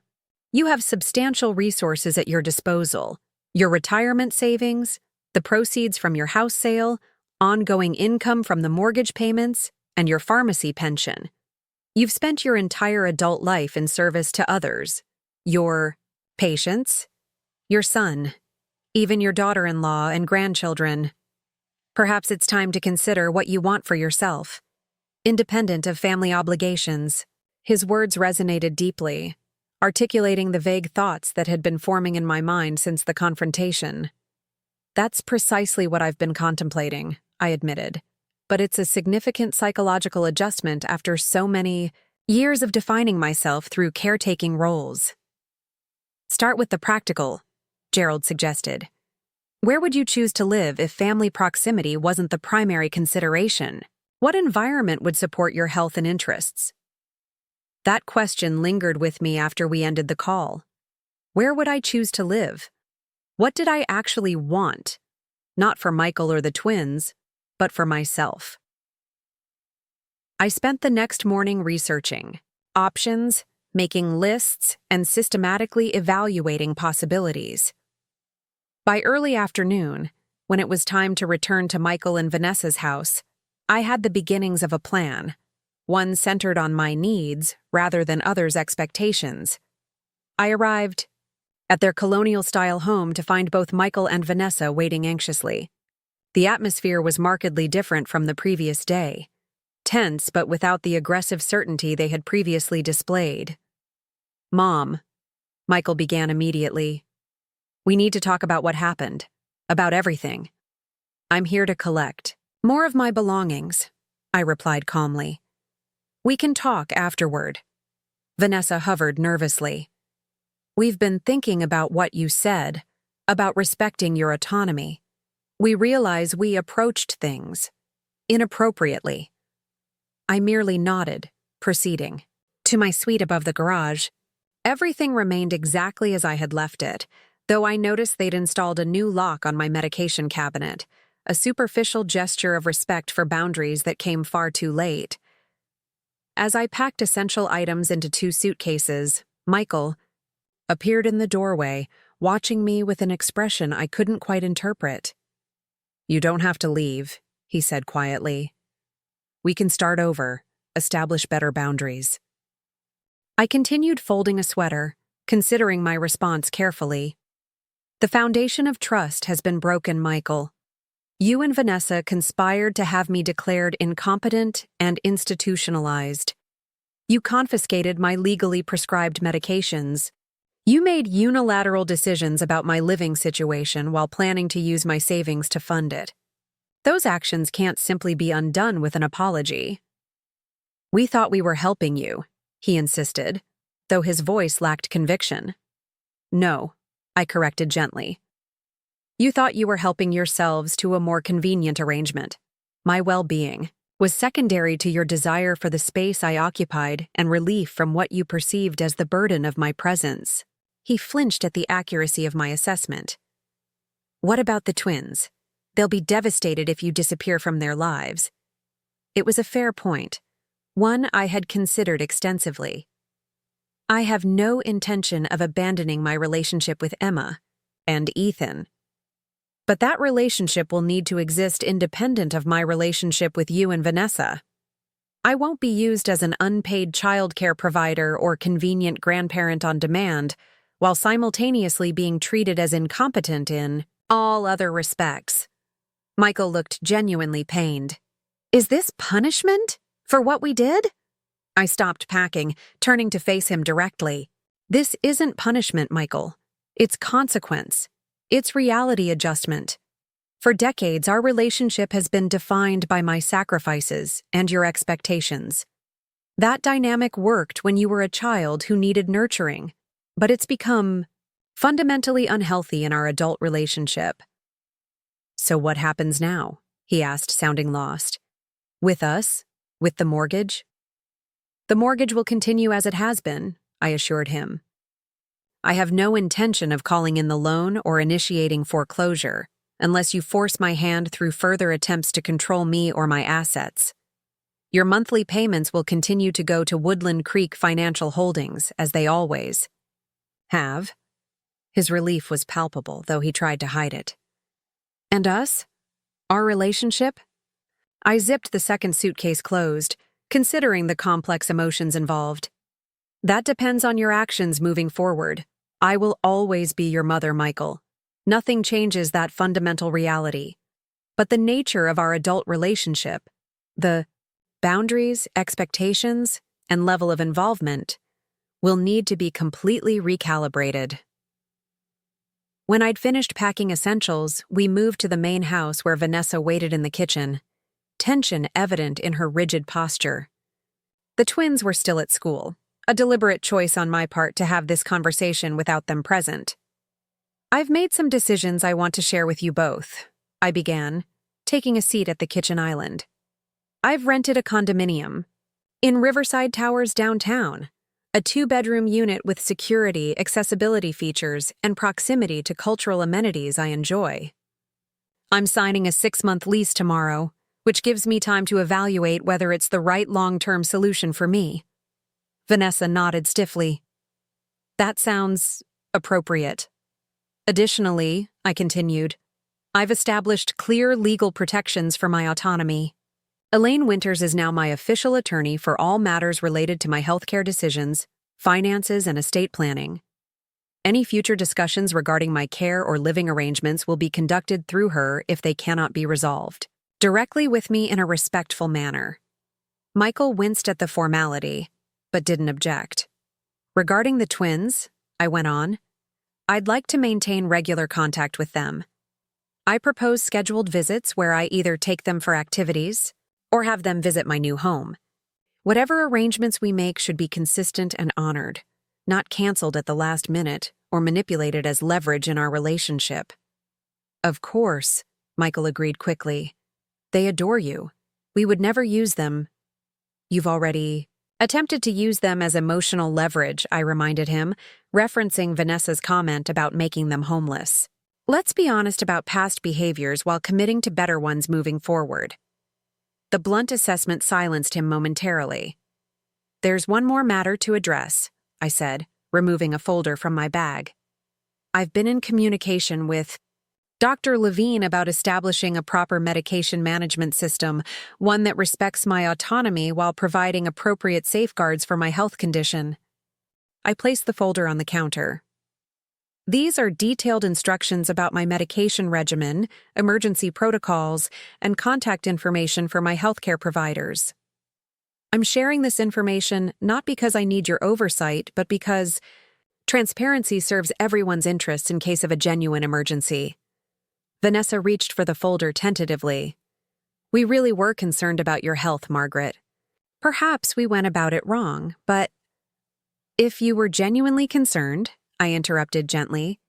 You have substantial resources at your disposal. Your retirement savings, the proceeds from your house sale, ongoing income from the mortgage payments, and your pharmacy pension. You've spent your entire adult life in service to others. Your patients, your son, even your daughter-in-law and grandchildren. Perhaps it's time to consider what you want for yourself, independent of family obligations." His words resonated deeply, articulating the vague thoughts that had been forming in my mind since the confrontation. "That's precisely what I've been contemplating," I admitted. "But it's a significant psychological adjustment after so many years of defining myself through caretaking roles." "Start with the practical," Gerald suggested. "Where would you choose to live if family proximity wasn't the primary consideration? What environment would support your health and interests?" That question lingered with me after we ended the call. Where would I choose to live? What did I actually want? Not for Michael or the twins, but for myself. I spent the next morning researching options, making lists, and systematically evaluating possibilities. By early afternoon, when it was time to return to Michael and Vanessa's house, I had the beginnings of a plan, one centered on my needs rather than others' expectations. I arrived at their colonial-style home to find both Michael and Vanessa waiting anxiously. The atmosphere was markedly different from the previous day, tense but without the aggressive certainty they had previously displayed. "Mom," Michael began immediately, "we need to talk about what happened, about everything. I'm here to collect more of my belongings," I replied calmly. "We can talk afterward." Vanessa hovered nervously. "We've been thinking about what you said, about respecting your autonomy. We realize we approached things inappropriately." I merely nodded, proceeding to my suite above the garage. Everything remained exactly as I had left it, though I noticed they'd installed a new lock on my medication cabinet, a superficial gesture of respect for boundaries that came far too late. As I packed essential items into 2 suitcases, Michael appeared in the doorway, watching me with an expression I couldn't quite interpret. "You don't have to leave," he said quietly. "We can start over, establish better boundaries." I continued folding a sweater, considering my response carefully. "The foundation of trust has been broken, Michael. You and Vanessa conspired to have me declared incompetent and institutionalized. You confiscated my legally prescribed medications. You made unilateral decisions about my living situation while planning to use my savings to fund it. Those actions can't simply be undone with an apology. We thought we were helping you, he insisted, though his voice lacked conviction. No, I corrected gently. You thought you were helping yourselves to a more convenient arrangement. My well-being was secondary to your desire for the space I occupied and relief from what you perceived as the burden of my presence. He flinched at the accuracy of my assessment. What about the twins? They'll be devastated if you disappear from their lives. It was a fair point, one I had considered extensively. I have no intention of abandoning my relationship with Emma and Ethan. But that relationship will need to exist independent of my relationship with you and Vanessa. I won't be used as an unpaid childcare provider or convenient grandparent on demand, while simultaneously being treated as incompetent in all other respects. Michael looked genuinely pained. Is this punishment for what we did? I stopped packing, turning to face him directly. This isn't punishment, Michael. It's consequence. It's reality adjustment. For decades, our relationship has been defined by my sacrifices and your expectations. That dynamic worked when you were a child who needed nurturing, but it's become fundamentally unhealthy in our adult relationship. So what happens now? He asked, sounding lost. With us? With the mortgage? The mortgage will continue as it has been, I assured him. I have no intention of calling in the loan or initiating foreclosure, unless you force my hand through further attempts to control me or my assets. Your monthly payments will continue to go to Woodland Creek Financial Holdings, as they always have. His relief was palpable, though he tried to hide it. And us? Our relationship? I zipped the second suitcase closed, considering the complex emotions involved. That depends on your actions moving forward. I will always be your mother, Michael. Nothing changes that fundamental reality. But the nature of our adult relationship, the boundaries, expectations, and level of involvement, will need to be completely recalibrated. When I'd finished packing essentials, we moved to the main house where Vanessa waited in the kitchen, tension evident in her rigid posture. The twins were still at school, a deliberate choice on my part to have this conversation without them present. I've made some decisions I want to share with you both, I began, taking a seat at the kitchen island. I've rented a condominium in Riverside Towers downtown, a 2-bedroom unit with security, accessibility features, and proximity to cultural amenities I enjoy. I'm signing a 6-month lease tomorrow, which gives me time to evaluate whether it's the right long-term solution for me. Vanessa nodded stiffly. That sounds appropriate. Additionally, I continued, I've established clear legal protections for my autonomy. Elaine Winters is now my official attorney for all matters related to my healthcare decisions, finances, and estate planning. Any future discussions regarding my care or living arrangements will be conducted through her if they cannot be resolved directly with me in a respectful manner. Michael winced at the formality, but didn't object. Regarding the twins, I went on, I'd like to maintain regular contact with them. I propose scheduled visits where I either take them for activities or have them visit my new home. Whatever arrangements we make should be consistent and honored, not canceled at the last minute or manipulated as leverage in our relationship. Of course, Michael agreed quickly. They adore you. We would never use them. You've already attempted to use them as emotional leverage, I reminded him, referencing Vanessa's comment about making them homeless. Let's be honest about past behaviors while committing to better ones moving forward. The blunt assessment silenced him momentarily. There's one more matter to address, I said, removing a folder from my bag. I've been in communication with Dr. Levine about establishing a proper medication management system, one that respects my autonomy while providing appropriate safeguards for my health condition. I placed the folder on the counter. These are detailed instructions about my medication regimen, emergency protocols, and contact information for my healthcare providers. I'm sharing this information not because I need your oversight, but because Transparency serves everyone's interests in case of a genuine emergency. Vanessa reached for the folder tentatively. We really were concerned about your health, Margaret. Perhaps we went about it wrong, but if you were genuinely concerned, I interrupted gently,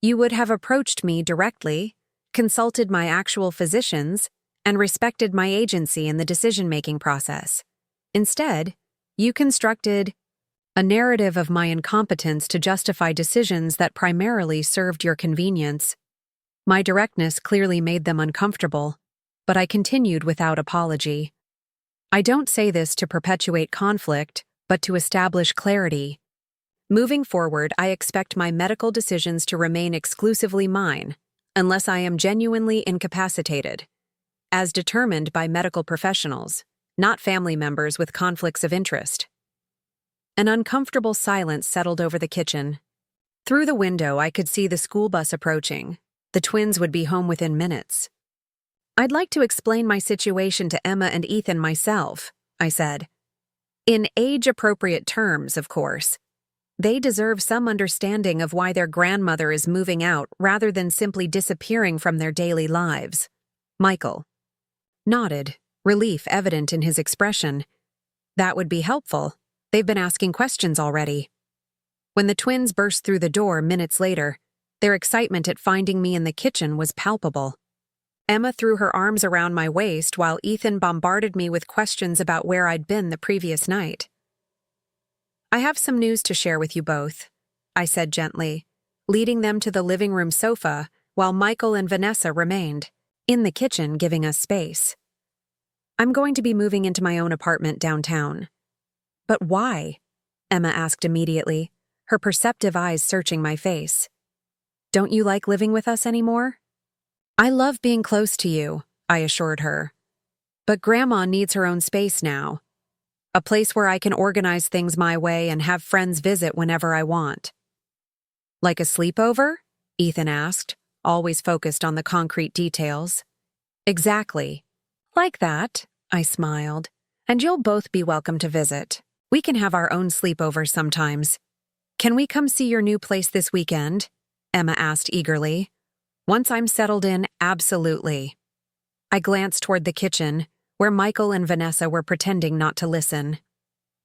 you would have approached me directly, consulted my actual physicians, and respected my agency in the decision-making process. Instead, you constructed a narrative of my incompetence to justify decisions that primarily served your convenience. My directness clearly made them uncomfortable, but I continued without apology. I don't say this to perpetuate conflict, but to establish clarity. Moving forward, I expect my medical decisions to remain exclusively mine, unless I am genuinely incapacitated, as determined by medical professionals, not family members with conflicts of interest. An uncomfortable silence settled over the kitchen. Through the window, I could see the school bus approaching. The twins would be home within minutes. I'd like to explain my situation to Emma and Ethan myself, I said. In age-appropriate terms, of course. They deserve some understanding of why their grandmother is moving out rather than simply disappearing from their daily lives. Michael nodded, relief evident in his expression. That would be helpful. They've been asking questions already. When the twins burst through the door minutes later, their excitement at finding me in the kitchen was palpable. Emma threw her arms around my waist while Ethan bombarded me with questions about where I'd been the previous night. I have some news to share with you both, I said gently, leading them to the living room sofa while Michael and Vanessa remained in the kitchen giving us space. I'm going to be moving into my own apartment downtown. But why? Emma asked immediately, her perceptive eyes searching my face. Don't you like living with us anymore? I love being close to you, I assured her. But Grandma needs her own space now. A place where I can organize things my way and have friends visit whenever I want. Like a sleepover? Ethan asked, always focused on the concrete details. Exactly. Like that, I smiled. And you'll both be welcome to visit. We can have our own sleepover sometimes. Can we come see your new place this weekend? Emma asked eagerly. Once I'm settled in, absolutely. I glanced toward the kitchen, where Michael and Vanessa were pretending not to listen.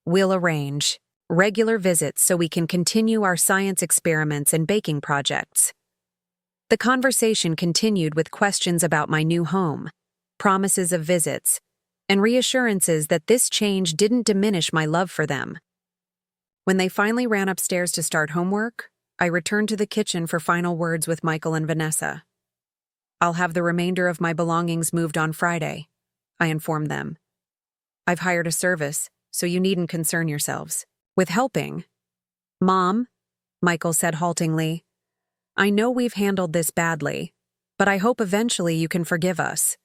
We'll arrange regular visits so we can continue our science experiments and baking projects. The conversation continued with questions about my new home, promises of visits, and reassurances that this change didn't diminish my love for them. When they finally ran upstairs to start homework, I returned to the kitchen for final words with Michael and Vanessa. I'll have the remainder of my belongings moved on Friday, I informed them. I've hired a service, so you needn't concern yourselves with helping. Mom, Michael said haltingly, I know we've handled this badly, but I hope eventually you can forgive us.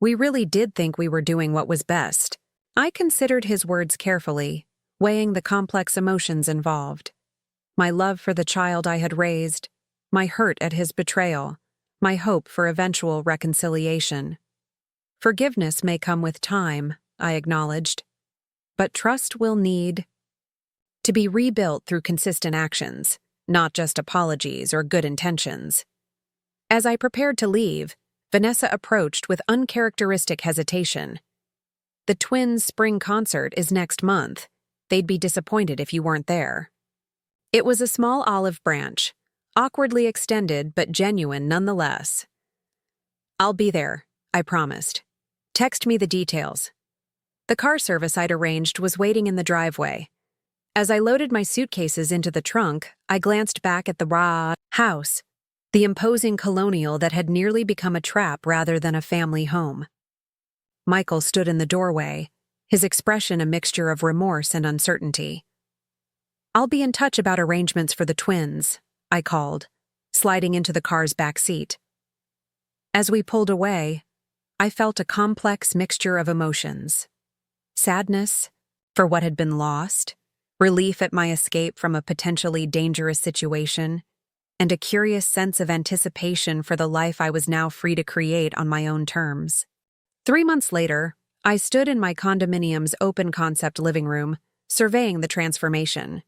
We really did think we were doing what was best. I considered his words carefully, weighing the complex emotions involved. My love for the child I had raised, my hurt at his betrayal, my hope for eventual reconciliation. Forgiveness may come with time, I acknowledged, but trust will need to be rebuilt through consistent actions, not just apologies or good intentions. As I prepared to leave, Vanessa approached with uncharacteristic hesitation. The twins' spring concert is next month. They'd be disappointed if you weren't there. It was a small olive branch, awkwardly extended but genuine nonetheless. I'll be there, I promised. Text me the details. The car service I'd arranged was waiting in the driveway. As I loaded my suitcases into the trunk, I glanced back at the raw house, the imposing colonial that had nearly become a trap rather than a family home. Michael stood in the doorway, his expression a mixture of remorse and uncertainty. I'll be in touch about arrangements for the twins, I called, sliding into the car's back seat. As we pulled away, I felt a complex mixture of emotions. Sadness for what had been lost, relief at my escape from a potentially dangerous situation, and a curious sense of anticipation for the life I was now free to create on my own terms. 3 months later, I stood in my condominium's open-concept living room, surveying the transformation.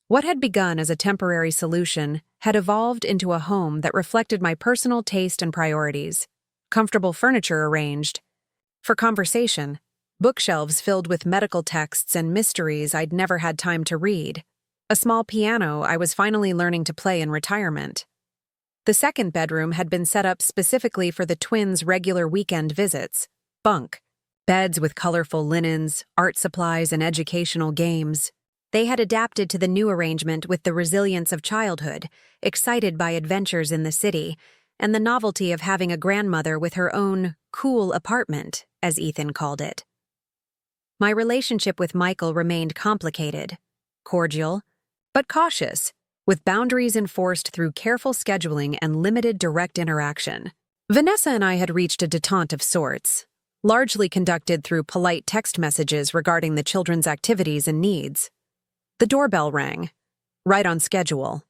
What had begun as a temporary solution had evolved into a home that reflected my personal taste and priorities. Comfortable furniture arranged for conversation, bookshelves filled with medical texts and mysteries I'd never had time to read, a small piano I was finally learning to play in retirement. The second bedroom had been set up specifically for the twins' regular weekend visits, bunk, beds with colorful linens, art supplies, and educational games. They had adapted to the new arrangement with the resilience of childhood, excited by adventures in the city, and the novelty of having a grandmother with her own cool apartment, as Ethan called it. My relationship with Michael remained complicated, cordial, but cautious, with boundaries enforced through careful scheduling and limited direct interaction. Vanessa and I had reached a détente of sorts, largely conducted through polite text messages regarding the children's activities and needs. The doorbell rang, right on schedule.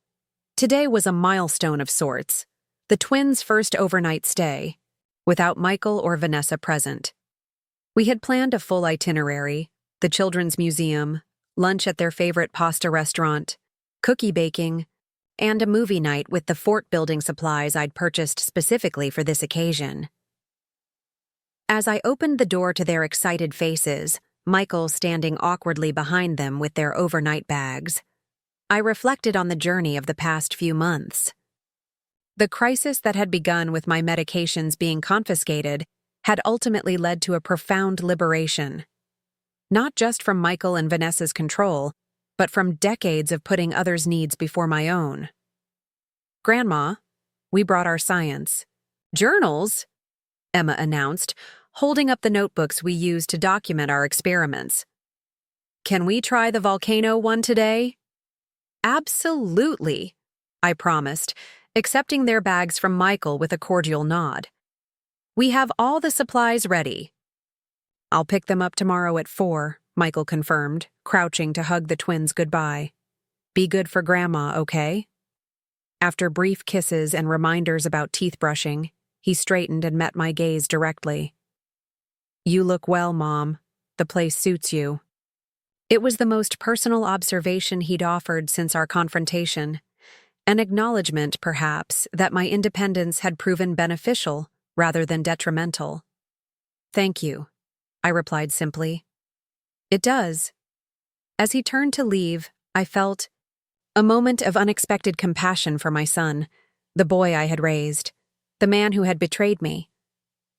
Today was a milestone of sorts, the twins' first overnight stay, without Michael or Vanessa present. We had planned a full itinerary, the children's museum, lunch at their favorite pasta restaurant, cookie baking, and a movie night with the fort building supplies I'd purchased specifically for this occasion. As I opened the door to their excited faces, Michael standing awkwardly behind them with their overnight bags, I reflected on the journey of the past few months. The crisis that had begun with my medications being confiscated had ultimately led to a profound liberation, not just from Michael and Vanessa's control, but from decades of putting others' needs before my own. "Grandma, we brought our science." "Journals?" Emma announced, holding up the notebooks we used to document our experiments. "Can we try the volcano one today?" "Absolutely," I promised, accepting their bags from Michael with a cordial nod. "We have all the supplies ready." "I'll pick them up tomorrow at 4, Michael confirmed, crouching to hug the twins goodbye. "Be good for Grandma, okay?" After brief kisses and reminders about teeth brushing, he straightened and met my gaze directly. "You look well, Mom. The place suits you." It was the most personal observation he'd offered since our confrontation, an acknowledgement, perhaps, that my independence had proven beneficial rather than detrimental. "Thank you," I replied simply. "It does." As he turned to leave, I felt a moment of unexpected compassion for my son, the boy I had raised, the man who had betrayed me,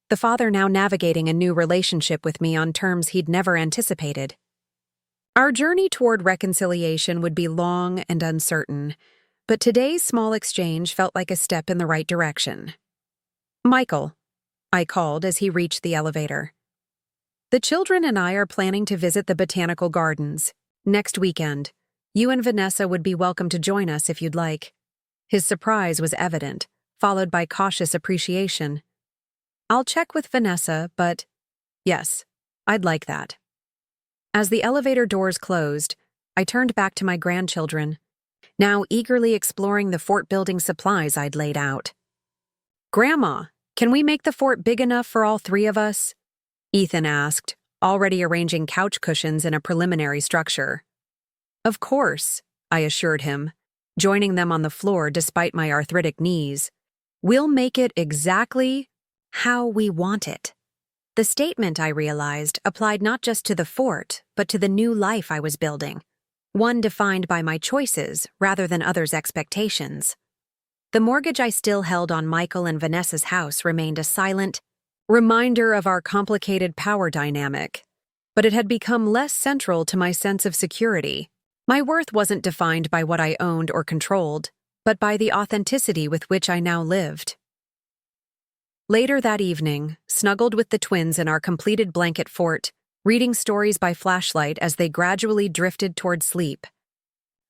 the father now navigating a new relationship with me on terms he'd never anticipated. Our journey toward reconciliation would be long and uncertain, but today's small exchange felt like a step in the right direction. "Michael," I called as he reached the elevator. "The children and I are planning to visit the botanical gardens next weekend. You and Vanessa would be welcome to join us if you'd like." His surprise was evident, followed by cautious appreciation. "I'll check with Vanessa, but yes, I'd like that." As the elevator doors closed, I turned back to my grandchildren, now eagerly exploring the fort building supplies I'd laid out. "Grandma, can we make the fort big enough for all 3 of us?" Ethan asked, already arranging couch cushions in a preliminary structure. "Of course," I assured him, joining them on the floor despite my arthritic knees. "We'll make it exactly how we want it." The statement, I realized, applied not just to the fort, but to the new life I was building, one defined by my choices rather than others' expectations. The mortgage I still held on Michael and Vanessa's house remained a silent reminder of our complicated power dynamic, but it had become less central to my sense of security. My worth wasn't defined by what I owned or controlled, but by the authenticity with which I now lived. Later that evening, snuggled with the twins in our completed blanket fort, reading stories by flashlight as they gradually drifted toward sleep,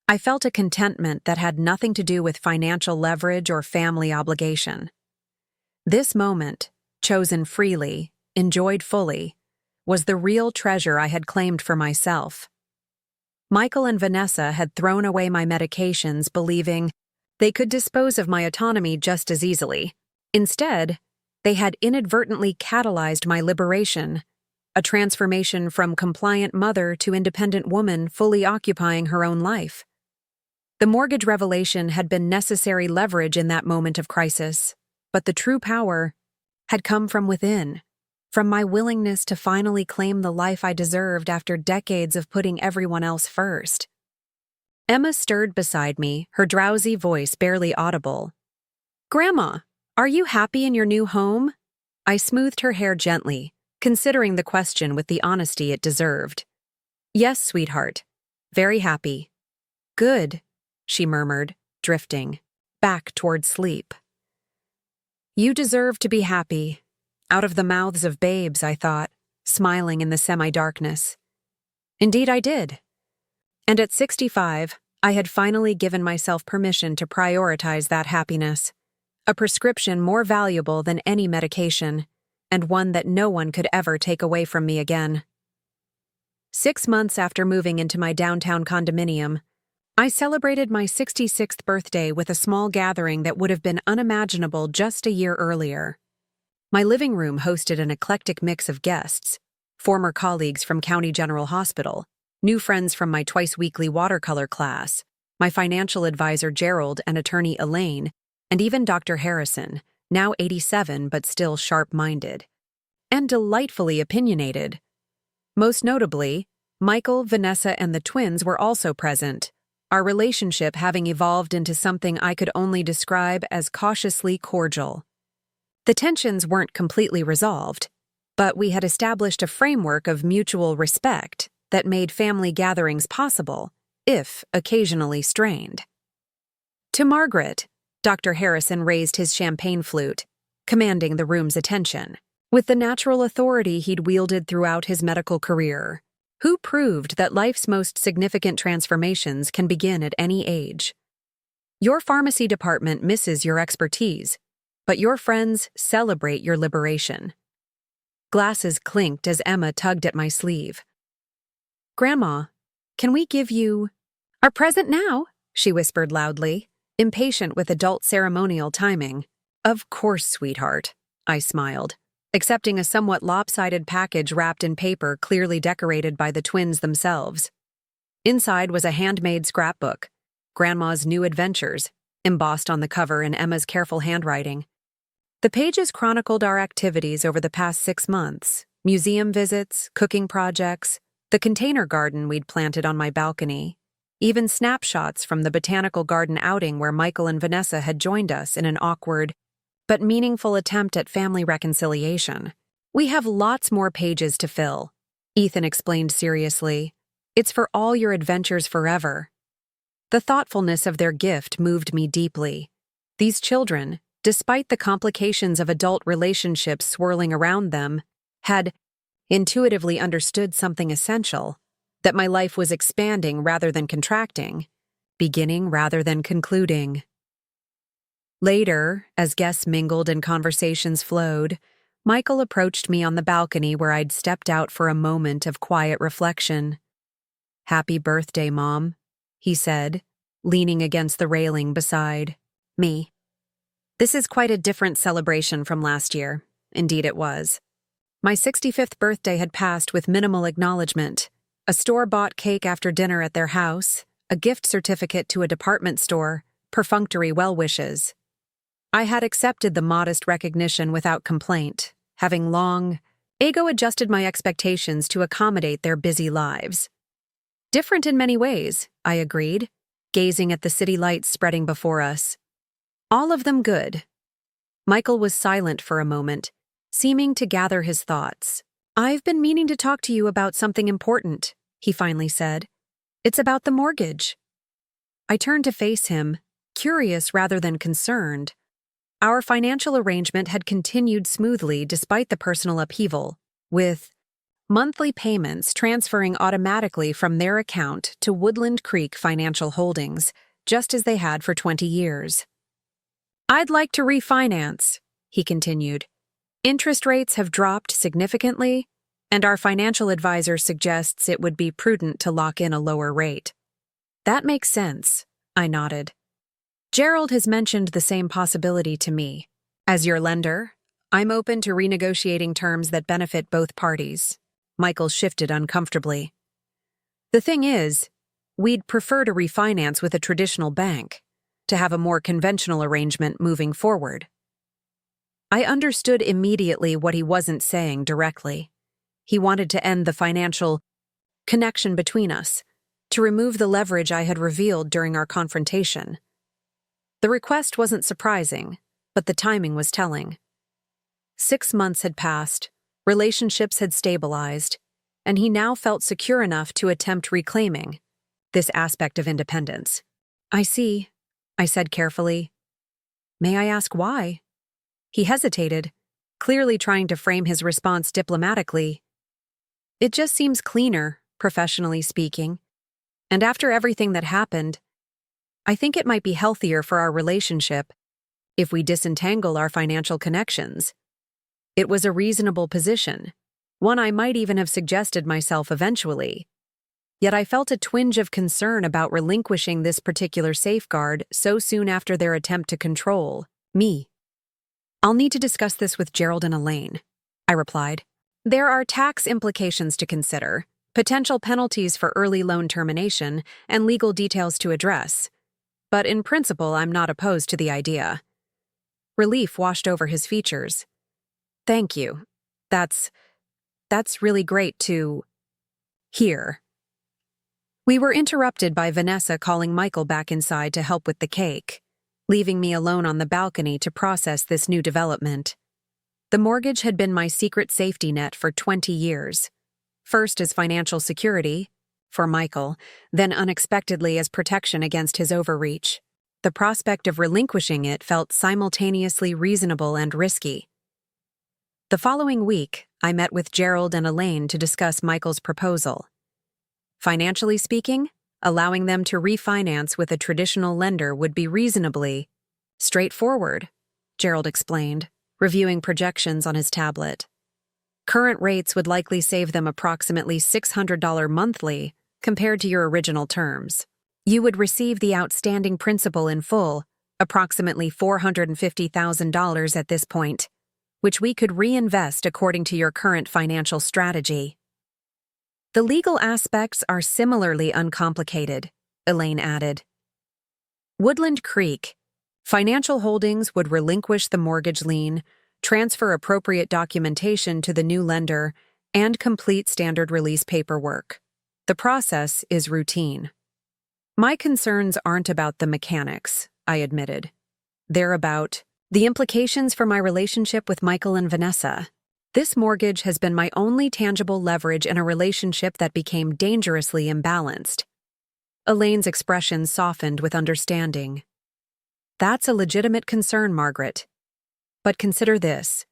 I felt a contentment that had nothing to do with financial leverage or family obligation. This moment, chosen freely, enjoyed fully, was the real treasure I had claimed for myself. Michael and Vanessa had thrown away my medications, believing they could dispose of my autonomy just as easily. Instead, they had inadvertently catalyzed my liberation, a transformation from compliant mother to independent woman fully occupying her own life. The mortgage revelation had been necessary leverage in that moment of crisis, but the true power had come from within, from my willingness to finally claim the life I deserved after decades of putting everyone else first. Emma stirred beside me, her drowsy voice barely audible. "Grandma, are you happy in your new home?" I smoothed her hair gently, considering the question with the honesty it deserved. "Yes, sweetheart. Very happy." "Good," she murmured, drifting back toward sleep. "You deserve to be happy." Out of the mouths of babes, I thought, smiling in the semi-darkness. Indeed, I did. And at 65, I had finally given myself permission to prioritize that happiness, a prescription more valuable than any medication, and one that no one could ever take away from me again. 6 months after moving into my downtown condominium, I celebrated my 66th birthday with a small gathering that would have been unimaginable just a year earlier. My living room hosted an eclectic mix of guests, former colleagues from County General Hospital, new friends from my twice-weekly watercolor class, my financial advisor Gerald and attorney Elaine, and even Dr. Harrison, now 87 but still sharp-minded. And delightfully opinionated. Most notably, Michael, Vanessa, and the twins were also present, our relationship having evolved into something I could only describe as cautiously cordial. The tensions weren't completely resolved, but we had established a framework of mutual respect that made family gatherings possible, if occasionally strained. To Margaret, Dr. Harrison raised his champagne flute, commanding the room's attention, with the natural authority he'd wielded throughout his medical career, who proved that life's most significant transformations can begin at any age. Your pharmacy department misses your expertise, but your friends celebrate your liberation. Glasses clinked as Emma tugged at my sleeve. "Grandma, can we give you our present now?" she whispered loudly, impatient with adult ceremonial timing. "Of course, sweetheart," I smiled, accepting a somewhat lopsided package wrapped in paper clearly decorated by the twins themselves. Inside was a handmade scrapbook, Grandma's New Adventures, embossed on the cover in Emma's careful handwriting. The pages chronicled our activities over the past 6 months, museum visits, cooking projects, the container garden we'd planted on my balcony, even snapshots from the botanical garden outing where Michael and Vanessa had joined us in an awkward but meaningful attempt at family reconciliation. "We have lots more pages to fill," Ethan explained seriously. "It's for all your adventures forever." The thoughtfulness of their gift moved me deeply. These children, despite the complications of adult relationships swirling around them, had intuitively understood something essential, that my life was expanding rather than contracting, beginning rather than concluding. Later, as guests mingled and conversations flowed, Michael approached me on the balcony where I'd stepped out for a moment of quiet reflection. "Happy birthday, Mom," he said, leaning against the railing beside me. This is quite a different celebration from last year. Indeed it was. My 65th birthday had passed with minimal acknowledgement. A store-bought cake after dinner at their house, a gift certificate to a department store, perfunctory well wishes. I had accepted the modest recognition without complaint, having long ego-adjusted my expectations to accommodate their busy lives. Different in many ways, I agreed, gazing at the city lights spreading before us. All of them good. Michael was silent for a moment, seeming to gather his thoughts. "I've been meaning to talk to you about something important," he finally said. "It's about the mortgage." I turned to face him, curious rather than concerned. Our financial arrangement had continued smoothly despite the personal upheaval, with monthly payments transferring automatically from their account to Woodland Creek Financial Holdings, just as they had for 20 years. "I'd like to refinance," he continued. "Interest rates have dropped significantly, and our financial advisor suggests it would be prudent to lock in a lower rate." "That makes sense," I nodded. "Gerald has mentioned the same possibility to me. As your lender, I'm open to renegotiating terms that benefit both parties." Michael shifted uncomfortably. "The thing is, we'd prefer to refinance with a traditional bank, to have a more conventional arrangement moving forward. I understood immediately what he wasn't saying directly. He wanted to end the financial connection between us, to remove the leverage I had revealed during our confrontation. The request wasn't surprising, but the timing was telling. 6 months had passed, relationships had stabilized, and he now felt secure enough to attempt reclaiming this aspect of independence. "I see," I said carefully. "May I ask why?" He hesitated, clearly trying to frame his response diplomatically. "It just seems cleaner, professionally speaking. And after everything that happened, I think it might be healthier for our relationship if we disentangle our financial connections." It was a reasonable position, one I might even have suggested myself eventually. Yet I felt a twinge of concern about relinquishing this particular safeguard so soon after their attempt to control me. "I'll need to discuss this with Gerald and Elaine," I replied. "There are tax implications to consider, potential penalties for early loan termination, and legal details to address. But in principle, I'm not opposed to the idea." Relief washed over his features. "Thank you. That's really great to hear." We were interrupted by Vanessa calling Michael back inside to help with the cake, leaving me alone on the balcony to process this new development. The mortgage had been my secret safety net for 20 years. First as financial security, for Michael, then unexpectedly as protection against his overreach. The prospect of relinquishing it felt simultaneously reasonable and risky. The following week, I met with Gerald and Elaine to discuss Michael's proposal. Financially speaking, allowing them to refinance with a traditional lender would be reasonably straightforward, Gerald explained, reviewing projections on his tablet. Current rates would likely save them approximately $600 monthly compared to your original terms. You would receive the outstanding principal in full, approximately $450,000 at this point, which we could reinvest according to your current financial strategy. The legal aspects are similarly uncomplicated, Elaine added. Woodland Creek. Financial Holdings would relinquish the mortgage lien, transfer appropriate documentation to the new lender, and complete standard release paperwork. The process is routine. My concerns aren't about the mechanics, I admitted. They're about the implications for my relationship with Michael and Vanessa. This mortgage has been my only tangible leverage in a relationship that became dangerously imbalanced. Elaine's expression softened with understanding. That's a legitimate concern, Margaret. But consider this.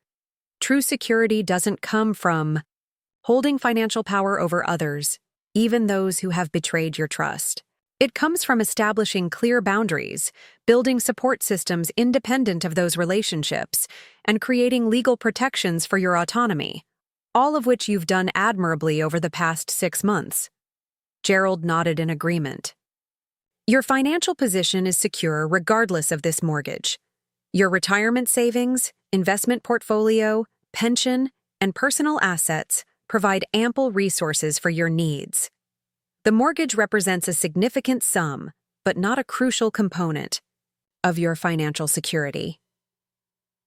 True security doesn't come from holding financial power over others, even those who have betrayed your trust. It comes from establishing clear boundaries, building support systems independent of those relationships, and creating legal protections for your autonomy, all of which you've done admirably over the past 6 months. Gerald nodded in agreement. Your financial position is secure regardless of this mortgage. Your retirement savings, investment portfolio, pension, and personal assets provide ample resources for your needs. The mortgage represents a significant sum, but not a crucial component, of your financial security.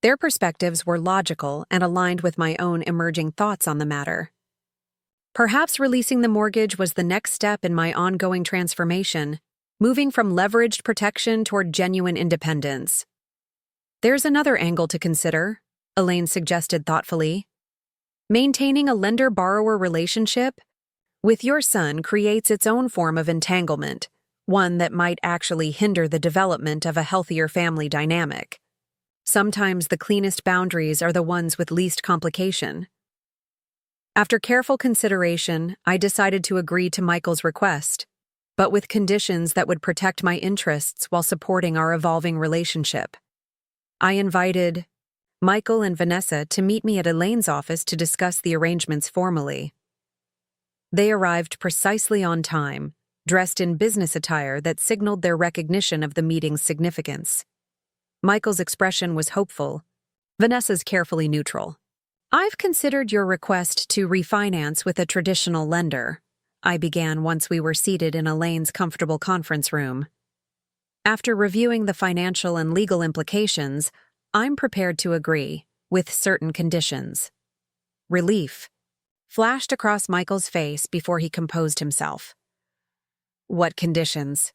Their perspectives were logical and aligned with my own emerging thoughts on the matter. Perhaps releasing the mortgage was the next step in my ongoing transformation, moving from leveraged protection toward genuine independence. There's another angle to consider, Elaine suggested thoughtfully. Maintaining a lender-borrower relationship with your son creates its own form of entanglement, one that might actually hinder the development of a healthier family dynamic. Sometimes the cleanest boundaries are the ones with least complication. After careful consideration, I decided to agree to Michael's request, but with conditions that would protect my interests while supporting our evolving relationship. I invited Michael and Vanessa to meet me at Elaine's office to discuss the arrangements formally. They arrived precisely on time, dressed in business attire that signaled their recognition of the meeting's significance. Michael's expression was hopeful, Vanessa's carefully neutral. I've considered your request to refinance with a traditional lender, I began once we were seated in Elaine's comfortable conference room. After reviewing the financial and legal implications, I'm prepared to agree, with certain conditions. Relief flashed across Michael's face before he composed himself. What conditions?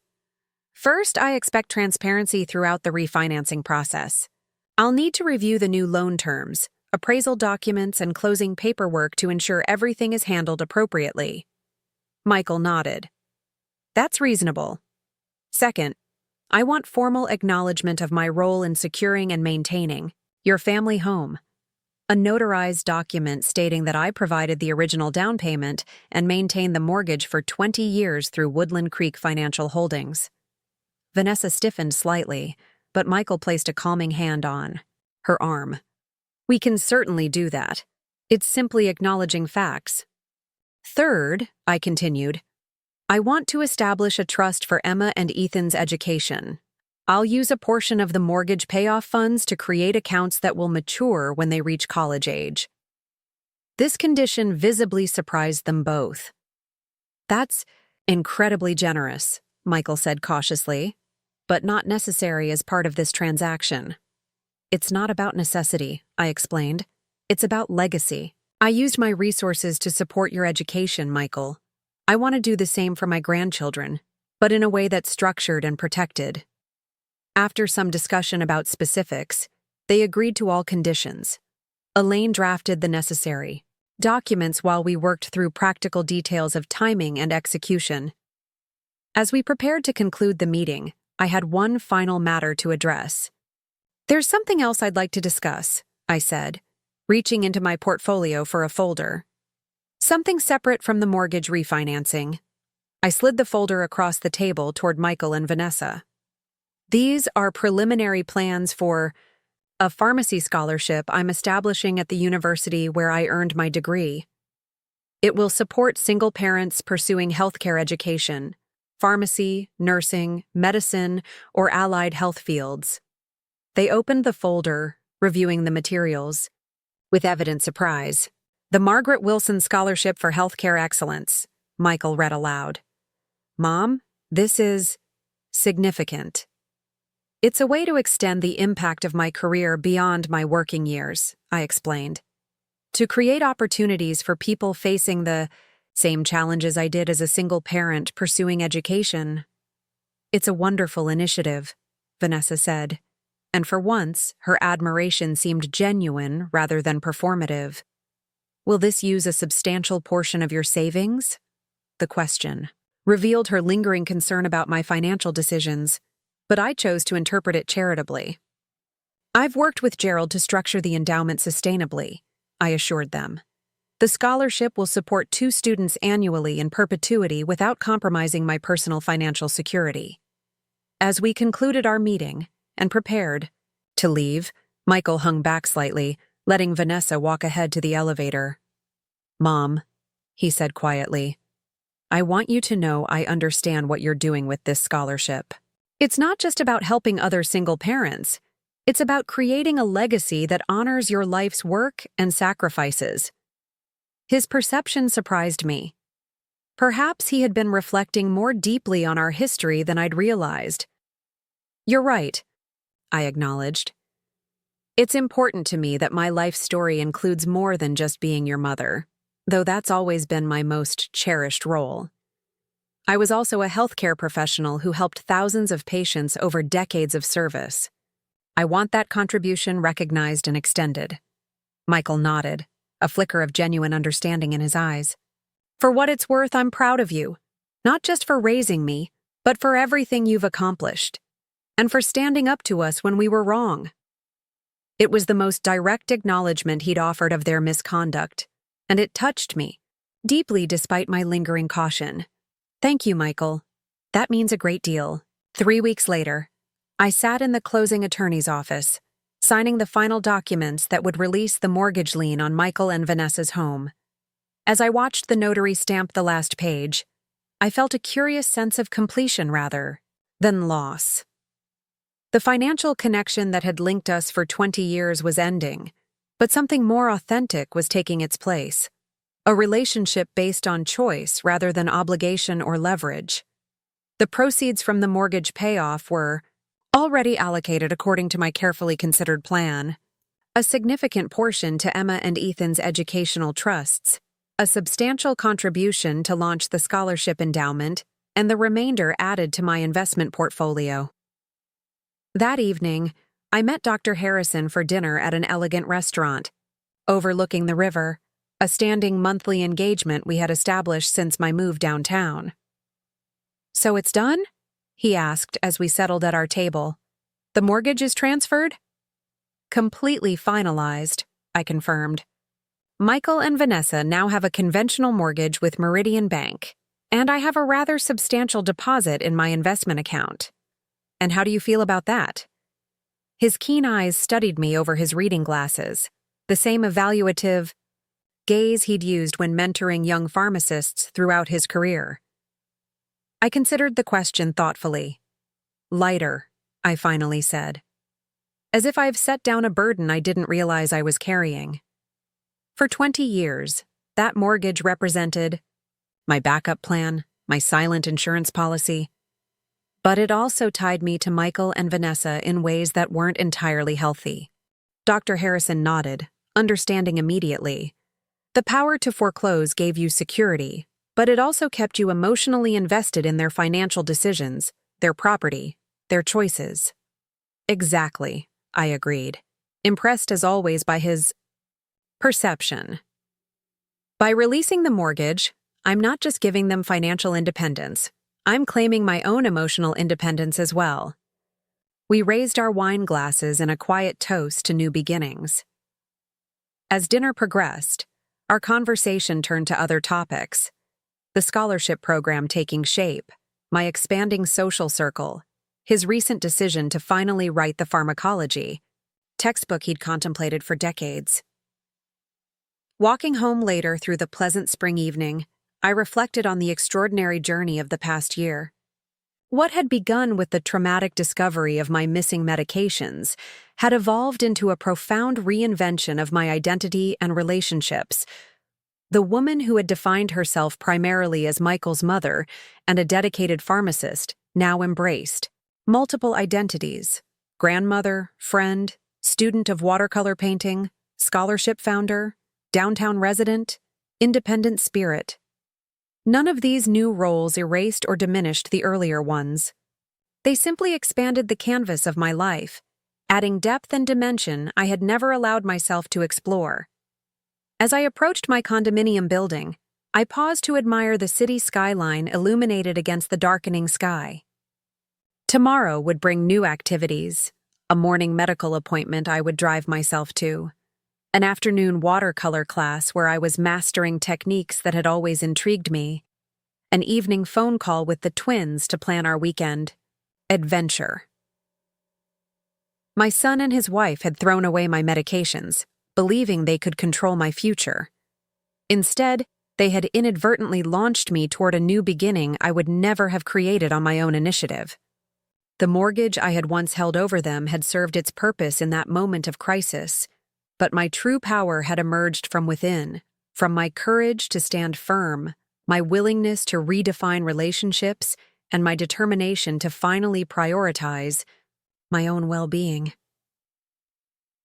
First, I expect transparency throughout the refinancing process. I'll need to review the new loan terms, appraisal documents, and closing paperwork to ensure everything is handled appropriately. Michael nodded. That's reasonable. Second, I want formal acknowledgement of my role in securing and maintaining your family home. A notarized document stating that I provided the original down payment and maintained the mortgage for 20 years through Woodland Creek Financial Holdings. Vanessa stiffened slightly, but Michael placed a calming hand on her arm. We can certainly do that. It's simply acknowledging facts. Third, I continued, I want to establish a trust for Emma and Ethan's education. I'll use a portion of the mortgage payoff funds to create accounts that will mature when they reach college age. This condition visibly surprised them both. That's incredibly generous, Michael said cautiously, but not necessary as part of this transaction. It's not about necessity, I explained. It's about legacy. I used my resources to support your education, Michael. I want to do the same for my grandchildren, but in a way that's structured and protected. After some discussion about specifics, they agreed to all conditions. Elaine drafted the necessary documents while we worked through practical details of timing and execution. As we prepared to conclude the meeting, I had one final matter to address. There's something else I'd like to discuss, I said, reaching into my portfolio for a folder. Something separate from the mortgage refinancing. I slid the folder across the table toward Michael and Vanessa. These are preliminary plans for a pharmacy scholarship I'm establishing at the university where I earned my degree. It will support single parents pursuing healthcare education, pharmacy, nursing, medicine, or allied health fields. They opened the folder, reviewing the materials. With evident surprise, the Margaret Wilson Scholarship for Healthcare Excellence, Michael read aloud. Mom, this is significant. It's a way to extend the impact of my career beyond my working years, I explained. To create opportunities for people facing the same challenges I did as a single parent pursuing education. It's a wonderful initiative, Vanessa said, and for once, her admiration seemed genuine rather than performative. Will this use a substantial portion of your savings? The question revealed her lingering concern about my financial decisions, but I chose to interpret it charitably. I've worked with Gerald to structure the endowment sustainably, I assured them. The scholarship will support 2 students annually in perpetuity without compromising my personal financial security. As we concluded our meeting and prepared to leave, Michael hung back slightly, letting Vanessa walk ahead to the elevator. Mom, he said quietly, I want you to know I understand what you're doing with this scholarship. It's not just about helping other single parents. It's about creating a legacy that honors your life's work and sacrifices. His perception surprised me. Perhaps he had been reflecting more deeply on our history than I'd realized. You're right, I acknowledged. It's important to me that my life story includes more than just being your mother, though that's always been my most cherished role. I was also a healthcare professional who helped thousands of patients over decades of service. I want that contribution recognized and extended. Michael nodded, a flicker of genuine understanding in his eyes. For what it's worth, I'm proud of you, not just for raising me, but for everything you've accomplished, and for standing up to us when we were wrong. It was the most direct acknowledgement he'd offered of their misconduct, and it touched me, deeply despite my lingering caution. Thank you, Michael. That means a great deal. 3 weeks later, I sat in the closing attorney's office, signing the final documents that would release the mortgage lien on Michael and Vanessa's home. As I watched the notary stamp the last page, I felt a curious sense of completion rather than loss. The financial connection that had linked us for 20 years was ending, but something more authentic was taking its place. a relationship based on choice rather than obligation or leverage. The proceeds from the mortgage payoff were already allocated according to my carefully considered plan. A significant portion to Emma and Ethan's educational trusts, a substantial contribution to launch the scholarship endowment, and the remainder added to my investment portfolio. That evening, I met Dr. Harrison for dinner at an elegant restaurant, overlooking the river, a standing monthly engagement we had established since my move downtown. "So it's done?" he asked as we settled at our table. "The mortgage is transferred?" "Completely finalized," I confirmed. "Michael and Vanessa now have a conventional mortgage with Meridian Bank, and I have a rather substantial deposit in my investment account. And how do you feel about that?" His keen eyes studied me over his reading glasses, the same evaluative gaze he'd used when mentoring young pharmacists throughout his career. I considered the question thoughtfully. "Lighter," I finally said, as if I've set down a burden I didn't realize I was carrying. For 20 years, that mortgage represented my backup plan, my silent insurance policy. But it also tied me to Michael and Vanessa in ways that weren't entirely healthy. Dr. Harrison nodded, understanding immediately. The power to foreclose gave you security, but it also kept you emotionally invested in their financial decisions, their property, their choices. Exactly, I agreed, impressed as always by his perception. By releasing the mortgage, I'm not just giving them financial independence, I'm claiming my own emotional independence as well. We raised our wine glasses in a quiet toast to new beginnings. As dinner progressed, our conversation turned to other topics. The scholarship program taking shape, my expanding social circle, his recent decision to finally write the pharmacology textbook he'd contemplated for decades. Walking home later through the pleasant spring evening, I reflected on the extraordinary journey of the past year. What had begun with the traumatic discovery of my missing medications had evolved into a profound reinvention of my identity and relationships. The woman who had defined herself primarily as Michael's mother and a dedicated pharmacist now embraced multiple identities: grandmother, friend, student of watercolor painting, scholarship founder, downtown resident, independent spirit. None of these new roles erased or diminished the earlier ones. They simply expanded the canvas of my life, adding depth and dimension I had never allowed myself to explore. As I approached my condominium building, I paused to admire the city skyline illuminated against the darkening sky. Tomorrow would bring new activities, a morning medical appointment I would drive myself to, an afternoon watercolor class where I was mastering techniques that had always intrigued me, an evening phone call with the twins to plan our weekend. Adventure. My son and his wife had thrown away my medications, believing they could control my future. Instead, they had inadvertently launched me toward a new beginning I would never have created on my own initiative. The mortgage I had once held over them had served its purpose in that moment of crisis, but my true power had emerged from within, from my courage to stand firm, my willingness to redefine relationships, and my determination to finally prioritize my own well-being.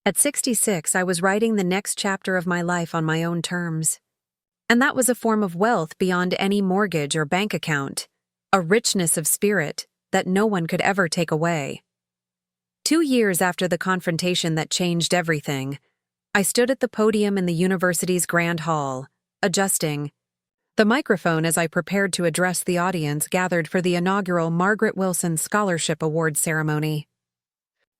At 66, I was writing the next chapter of my life on my own terms. And that was a form of wealth beyond any mortgage or bank account, a richness of spirit that no one could ever take away. 2 years after the confrontation that changed everything, I stood at the podium in the university's grand hall, adjusting the microphone as I prepared to address the audience gathered for the inaugural Margaret Wilson Scholarship Award ceremony.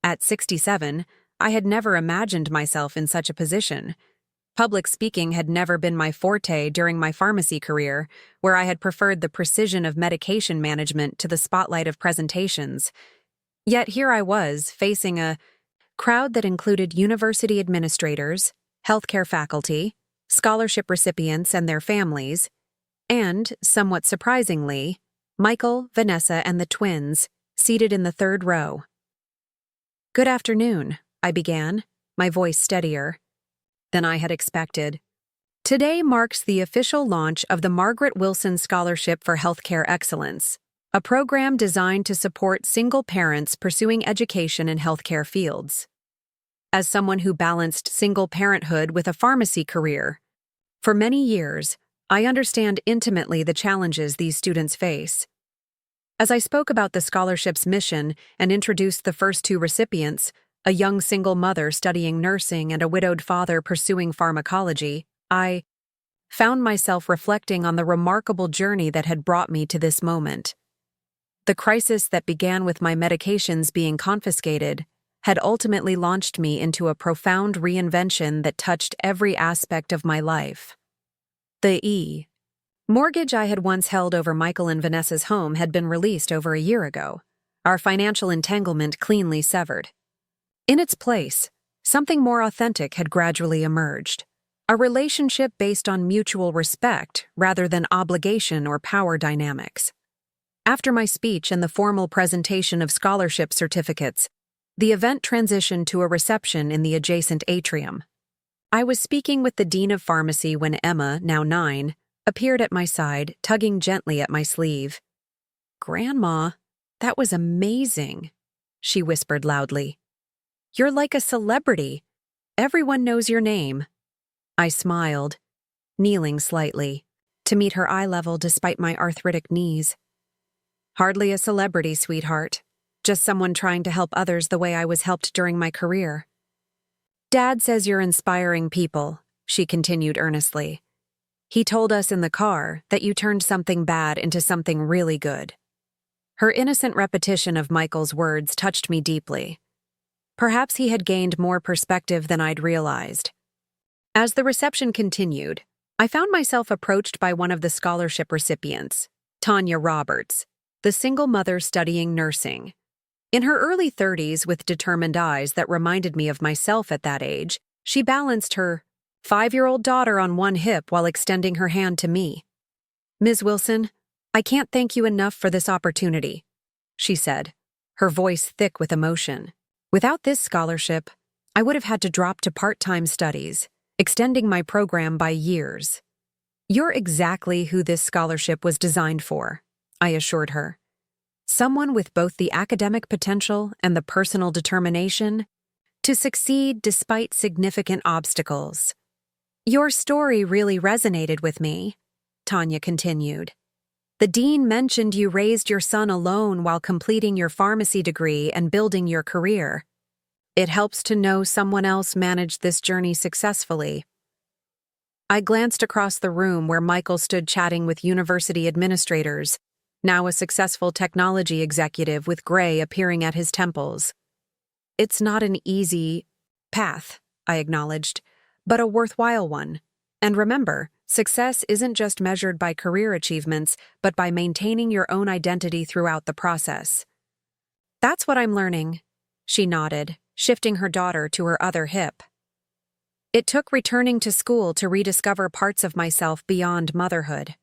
At 67, I had never imagined myself in such a position. Public speaking had never been my forte during my pharmacy career, where I had preferred the precision of medication management to the spotlight of presentations. Yet here I was, facing a crowd that included university administrators, healthcare faculty, scholarship recipients and their families, and, somewhat surprisingly, Michael, Vanessa, and the twins, seated in the third row. "Good afternoon," I began, my voice steadier than I had expected. Today marks the official launch of the Margaret Wilson Scholarship for Healthcare Excellence, a program designed to support single parents pursuing education in healthcare fields. As someone who balanced single parenthood with a pharmacy career, for many years, I understand intimately the challenges these students face. As I spoke about the scholarship's mission and introduced the first two recipients, a young single mother studying nursing and a widowed father pursuing pharmacology, I found myself reflecting on the remarkable journey that had brought me to this moment. The crisis that began with my medications being confiscated had ultimately launched me into a profound reinvention that touched every aspect of my life. The mortgage I had once held over Michael and Vanessa's home had been released over a year ago, our financial entanglement cleanly severed. In its place, something more authentic had gradually emerged, a relationship based on mutual respect rather than obligation or power dynamics. After my speech and the formal presentation of scholarship certificates, the event transitioned to a reception in the adjacent atrium. I was speaking with the Dean of Pharmacy when Emma, now 9, appeared at my side, tugging gently at my sleeve. "Grandma, that was amazing," she whispered loudly. "You're like a celebrity. Everyone knows your name." I smiled, kneeling slightly, to meet her eye level despite my arthritic knees. "Hardly a celebrity, sweetheart. Just someone trying to help others the way I was helped during my career." "Dad says you're inspiring people," she continued earnestly. "He told us in the car that you turned something bad into something really good." Her innocent repetition of Michael's words touched me deeply. Perhaps he had gained more perspective than I'd realized. As the reception continued, I found myself approached by one of the scholarship recipients, Tanya Roberts, the single mother studying nursing. In her early 30s, with determined eyes that reminded me of myself at that age, she balanced her 5-year-old daughter on one hip while extending her hand to me. "Ms. Wilson, I can't thank you enough for this opportunity," she said, her voice thick with emotion. "Without this scholarship, I would have had to drop to part-time studies, extending my program by years." "You're exactly who this scholarship was designed for," I assured her. "Someone with both the academic potential and the personal determination to succeed despite significant obstacles." "Your story really resonated with me," Tanya continued. "The dean mentioned you raised your son alone while completing your pharmacy degree and building your career. It helps to know someone else managed this journey successfully." I glanced across the room where Michael stood chatting with university administrators, now a successful technology executive with gray appearing at his temples. "It's not an easy path," I acknowledged, "but a worthwhile one. And remember, success isn't just measured by career achievements, but by maintaining your own identity throughout the process." "That's what I'm learning," she nodded, shifting her daughter to her other hip. "It took returning to school to rediscover parts of myself beyond motherhood."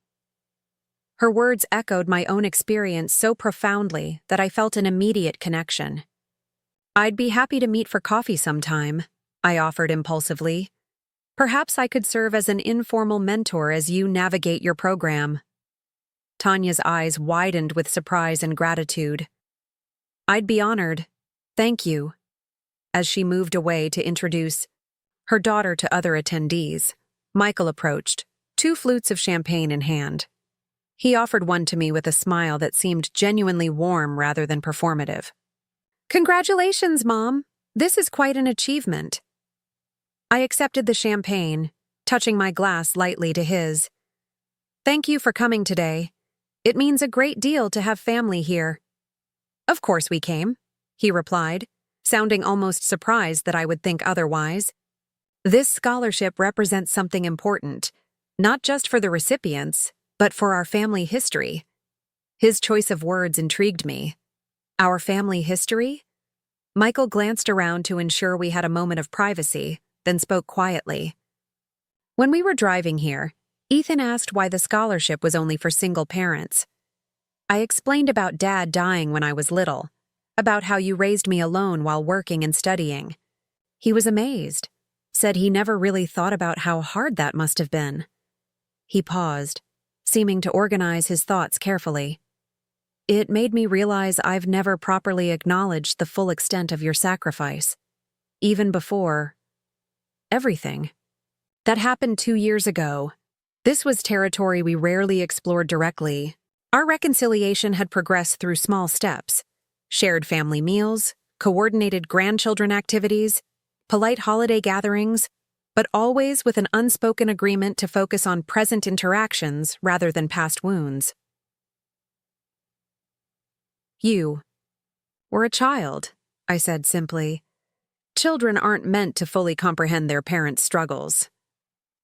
Her words echoed my own experience so profoundly that I felt an immediate connection. "I'd be happy to meet for coffee sometime," I offered impulsively. "Perhaps I could serve as an informal mentor as you navigate your program." Tanya's eyes widened with surprise and gratitude. "I'd be honored. Thank you." As she moved away to introduce her daughter to other attendees, Michael approached, 2 flutes of champagne in hand. He offered one to me with a smile that seemed genuinely warm rather than performative. "Congratulations, Mom. This is quite an achievement." I accepted the champagne, touching my glass lightly to his. "Thank you for coming today. It means a great deal to have family here." "Of course we came," he replied, sounding almost surprised that I would think otherwise. "This scholarship represents something important, not just for the recipients, but for our family history." His choice of words intrigued me. Our family history? Michael glanced around to ensure we had a moment of privacy, then spoke quietly. "When we were driving here, Ethan asked why the scholarship was only for single parents. I explained about Dad dying when I was little, about how you raised me alone while working and studying. He was amazed. said he never really thought about how hard that must have been. He paused, seeming to organize his thoughts carefully. It made me realize I've never properly acknowledged the full extent of your sacrifice, even before everything. That happened 2 years ago. This was territory we rarely explored directly. Our reconciliation had progressed through small steps: shared family meals, coordinated grandchildren activities, polite holiday gatherings, but always with an unspoken agreement to focus on present interactions rather than past wounds. You were a child, I said simply. Children aren't meant to fully comprehend their parents' struggles.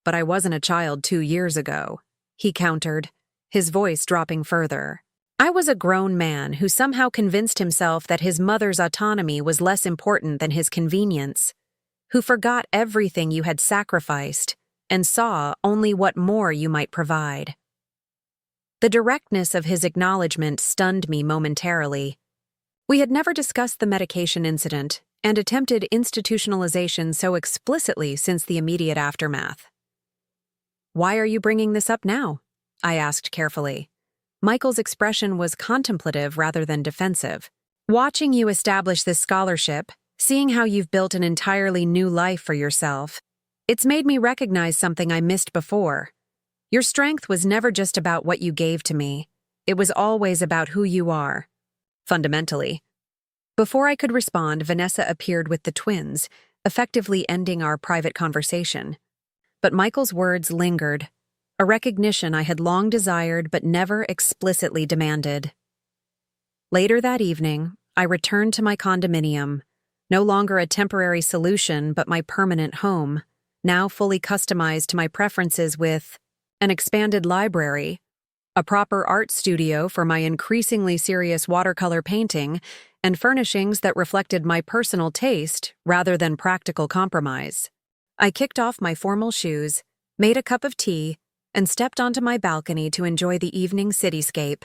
But I wasn't a child 2 years ago, he countered, his voice dropping further. I was a grown man who somehow convinced himself that his mother's autonomy was less important than his convenience, who forgot everything you had sacrificed and saw only what more you might provide. The directness of his acknowledgement stunned me momentarily. We had never discussed the medication incident and attempted institutionalization so explicitly since the immediate aftermath. Why are you bringing this up now? I asked carefully. Michael's expression was contemplative rather than defensive. Watching you establish this scholarship, seeing how you've built an entirely new life for yourself, it's made me recognize something I missed before. Your strength was never just about what you gave to me. It was always about who you are, fundamentally. Before I could respond, Vanessa appeared with the twins, effectively ending our private conversation. But Michael's words lingered, a recognition I had long desired but never explicitly demanded. Later that evening, I returned to my condominium, no longer a temporary solution but my permanent home, now fully customized to my preferences with an expanded library, a proper art studio for my increasingly serious watercolor painting, and furnishings that reflected my personal taste rather than practical compromise. I kicked off my formal shoes, made a cup of tea, and stepped onto my balcony to enjoy the evening cityscape.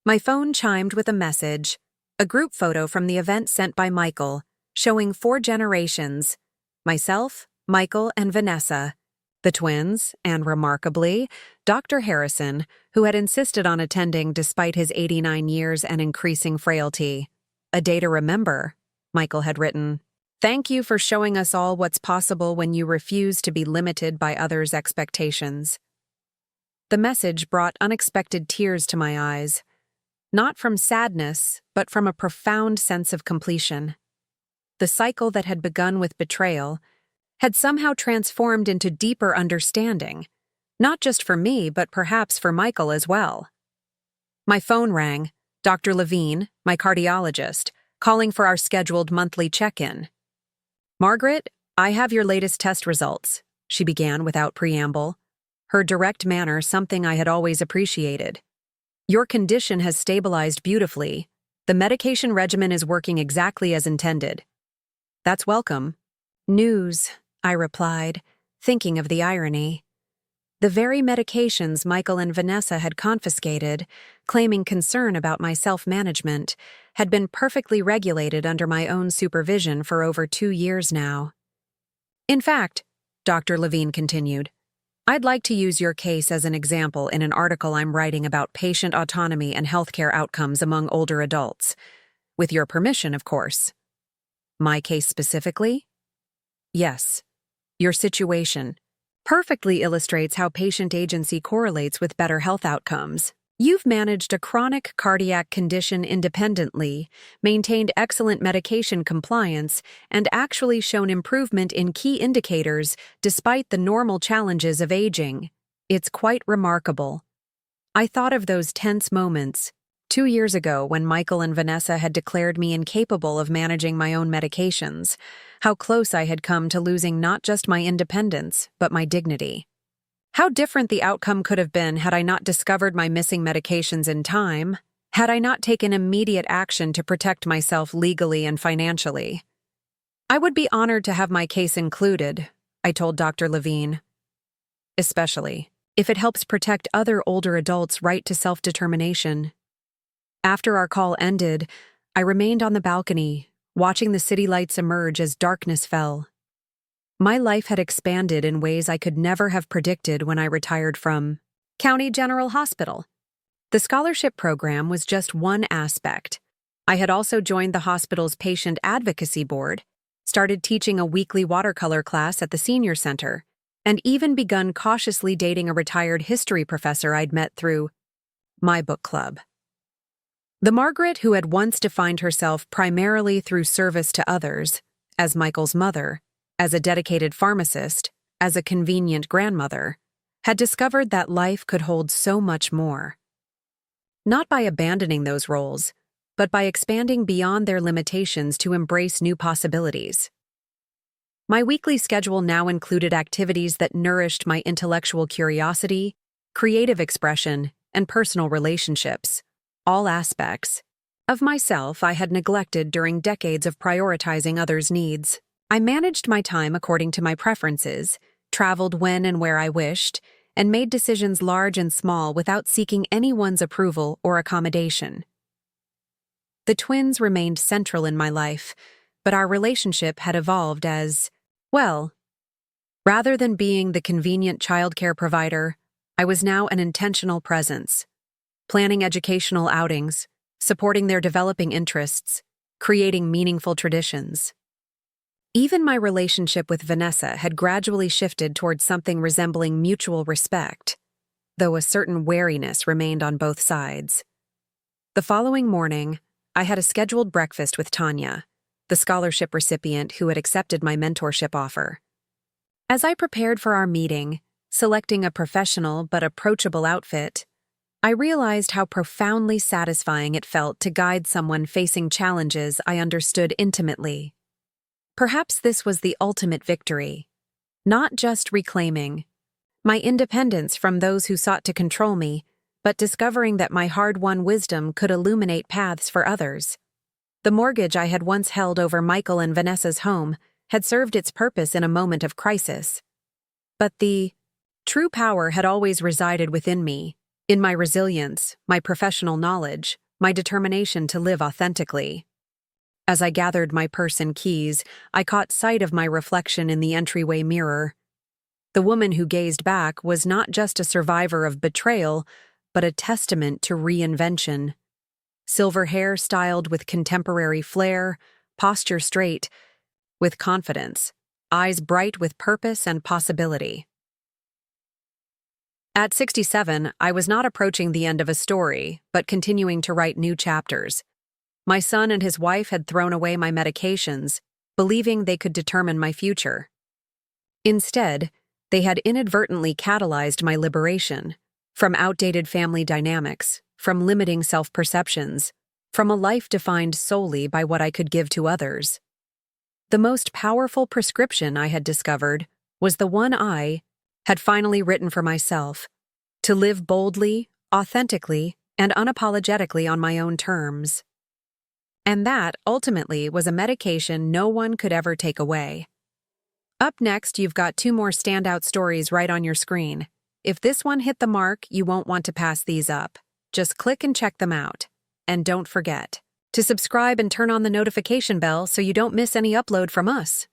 My phone chimed with a message, a group photo from the event sent by Michael, showing 4 generations: myself, Michael, and Vanessa, the twins, and remarkably, Dr. Harrison, who had insisted on attending despite his 89 years and increasing frailty. A day to remember, Michael had written. Thank you for showing us all what's possible when you refuse to be limited by others' expectations. The message brought unexpected tears to my eyes, not from sadness, but from a profound sense of completion. The cycle that had begun with betrayal had somehow transformed into deeper understanding, not just for me, but perhaps for Michael as well. My phone rang, Dr. Levine, my cardiologist, calling for our scheduled monthly check-in. Margaret, I have your latest test results, she began without preamble, her direct manner something I had always appreciated. Your condition has stabilized beautifully. The medication regimen is working exactly as intended. That's welcome. News, I replied, thinking of the irony. The very medications Michael and Vanessa had confiscated, claiming concern about my self-management, had been perfectly regulated under my own supervision for over 2 years now. In fact, Dr. Levine continued, I'd like to use your case as an example in an article I'm writing about patient autonomy and healthcare outcomes among older adults. With your permission, of course. My case specifically? Yes. Your situation perfectly illustrates how patient agency correlates with better health outcomes. You've managed a chronic cardiac condition independently, maintained excellent medication compliance, and actually shown improvement in key indicators despite the normal challenges of aging. It's quite remarkable. I thought of those tense moments 2 years ago when Michael and Vanessa had declared me incapable of managing my own medications, how close I had come to losing not just my independence, but my dignity. How different the outcome could have been had I not discovered my missing medications in time, had I not taken immediate action to protect myself legally and financially. I would be honored to have my case included, I told Dr. Levine. Especially if it helps protect other older adults' right to self-determination. After our call ended, I remained on the balcony, watching the city lights emerge as darkness fell. My life had expanded in ways I could never have predicted when I retired from County General Hospital. The scholarship program was just one aspect. I had also joined the hospital's patient advocacy board, started teaching a weekly watercolor class at the senior center, and even begun cautiously dating a retired history professor I'd met through my book club. The Margaret who had once defined herself primarily through service to others, as Michael's mother, as a dedicated pharmacist, as a convenient grandmother, had discovered that life could hold so much more. Not by abandoning those roles, but by expanding beyond their limitations to embrace new possibilities. My weekly schedule now included activities that nourished my intellectual curiosity, creative expression, and personal relationships, all aspects of myself I had neglected during decades of prioritizing others' needs. I managed my time according to my preferences, traveled when and where I wished, and made decisions large and small without seeking anyone's approval or accommodation. The twins remained central in my life, but our relationship had evolved as, well, rather than being the convenient childcare provider, I was now an intentional presence, planning educational outings, supporting their developing interests, creating meaningful traditions. Even my relationship with Vanessa had gradually shifted towards something resembling mutual respect, though a certain wariness remained on both sides. The following morning, I had a scheduled breakfast with Tanya, the scholarship recipient who had accepted my mentorship offer. As I prepared for our meeting, selecting a professional but approachable outfit, I realized how profoundly satisfying it felt to guide someone facing challenges I understood intimately. Perhaps this was the ultimate victory, not just reclaiming my independence from those who sought to control me, but discovering that my hard-won wisdom could illuminate paths for others. The mortgage I had once held over Michael and Vanessa's home had served its purpose in a moment of crisis. But the true power had always resided within me, in my resilience, my professional knowledge, my determination to live authentically. As I gathered my purse and keys, I caught sight of my reflection in the entryway mirror. The woman who gazed back was not just a survivor of betrayal, but a testament to reinvention. Silver hair styled with contemporary flair, posture straight, with confidence, eyes bright with purpose and possibility. At 67, I was not approaching the end of a story, but continuing to write new chapters. My son and his wife had thrown away my medications, believing they could determine my future. Instead, they had inadvertently catalyzed my liberation from outdated family dynamics, from limiting self-perceptions, from a life defined solely by what I could give to others. The most powerful prescription I had discovered was the one I had finally written for myself: to live boldly, authentically, and unapologetically on my own terms. And that, ultimately, was a medication no one could ever take away. Up next, you've got 2 more standout stories right on your screen. If this one hit the mark, you won't want to pass these up. Just click and check them out. And don't forget to subscribe and turn on the notification bell so you don't miss any upload from us.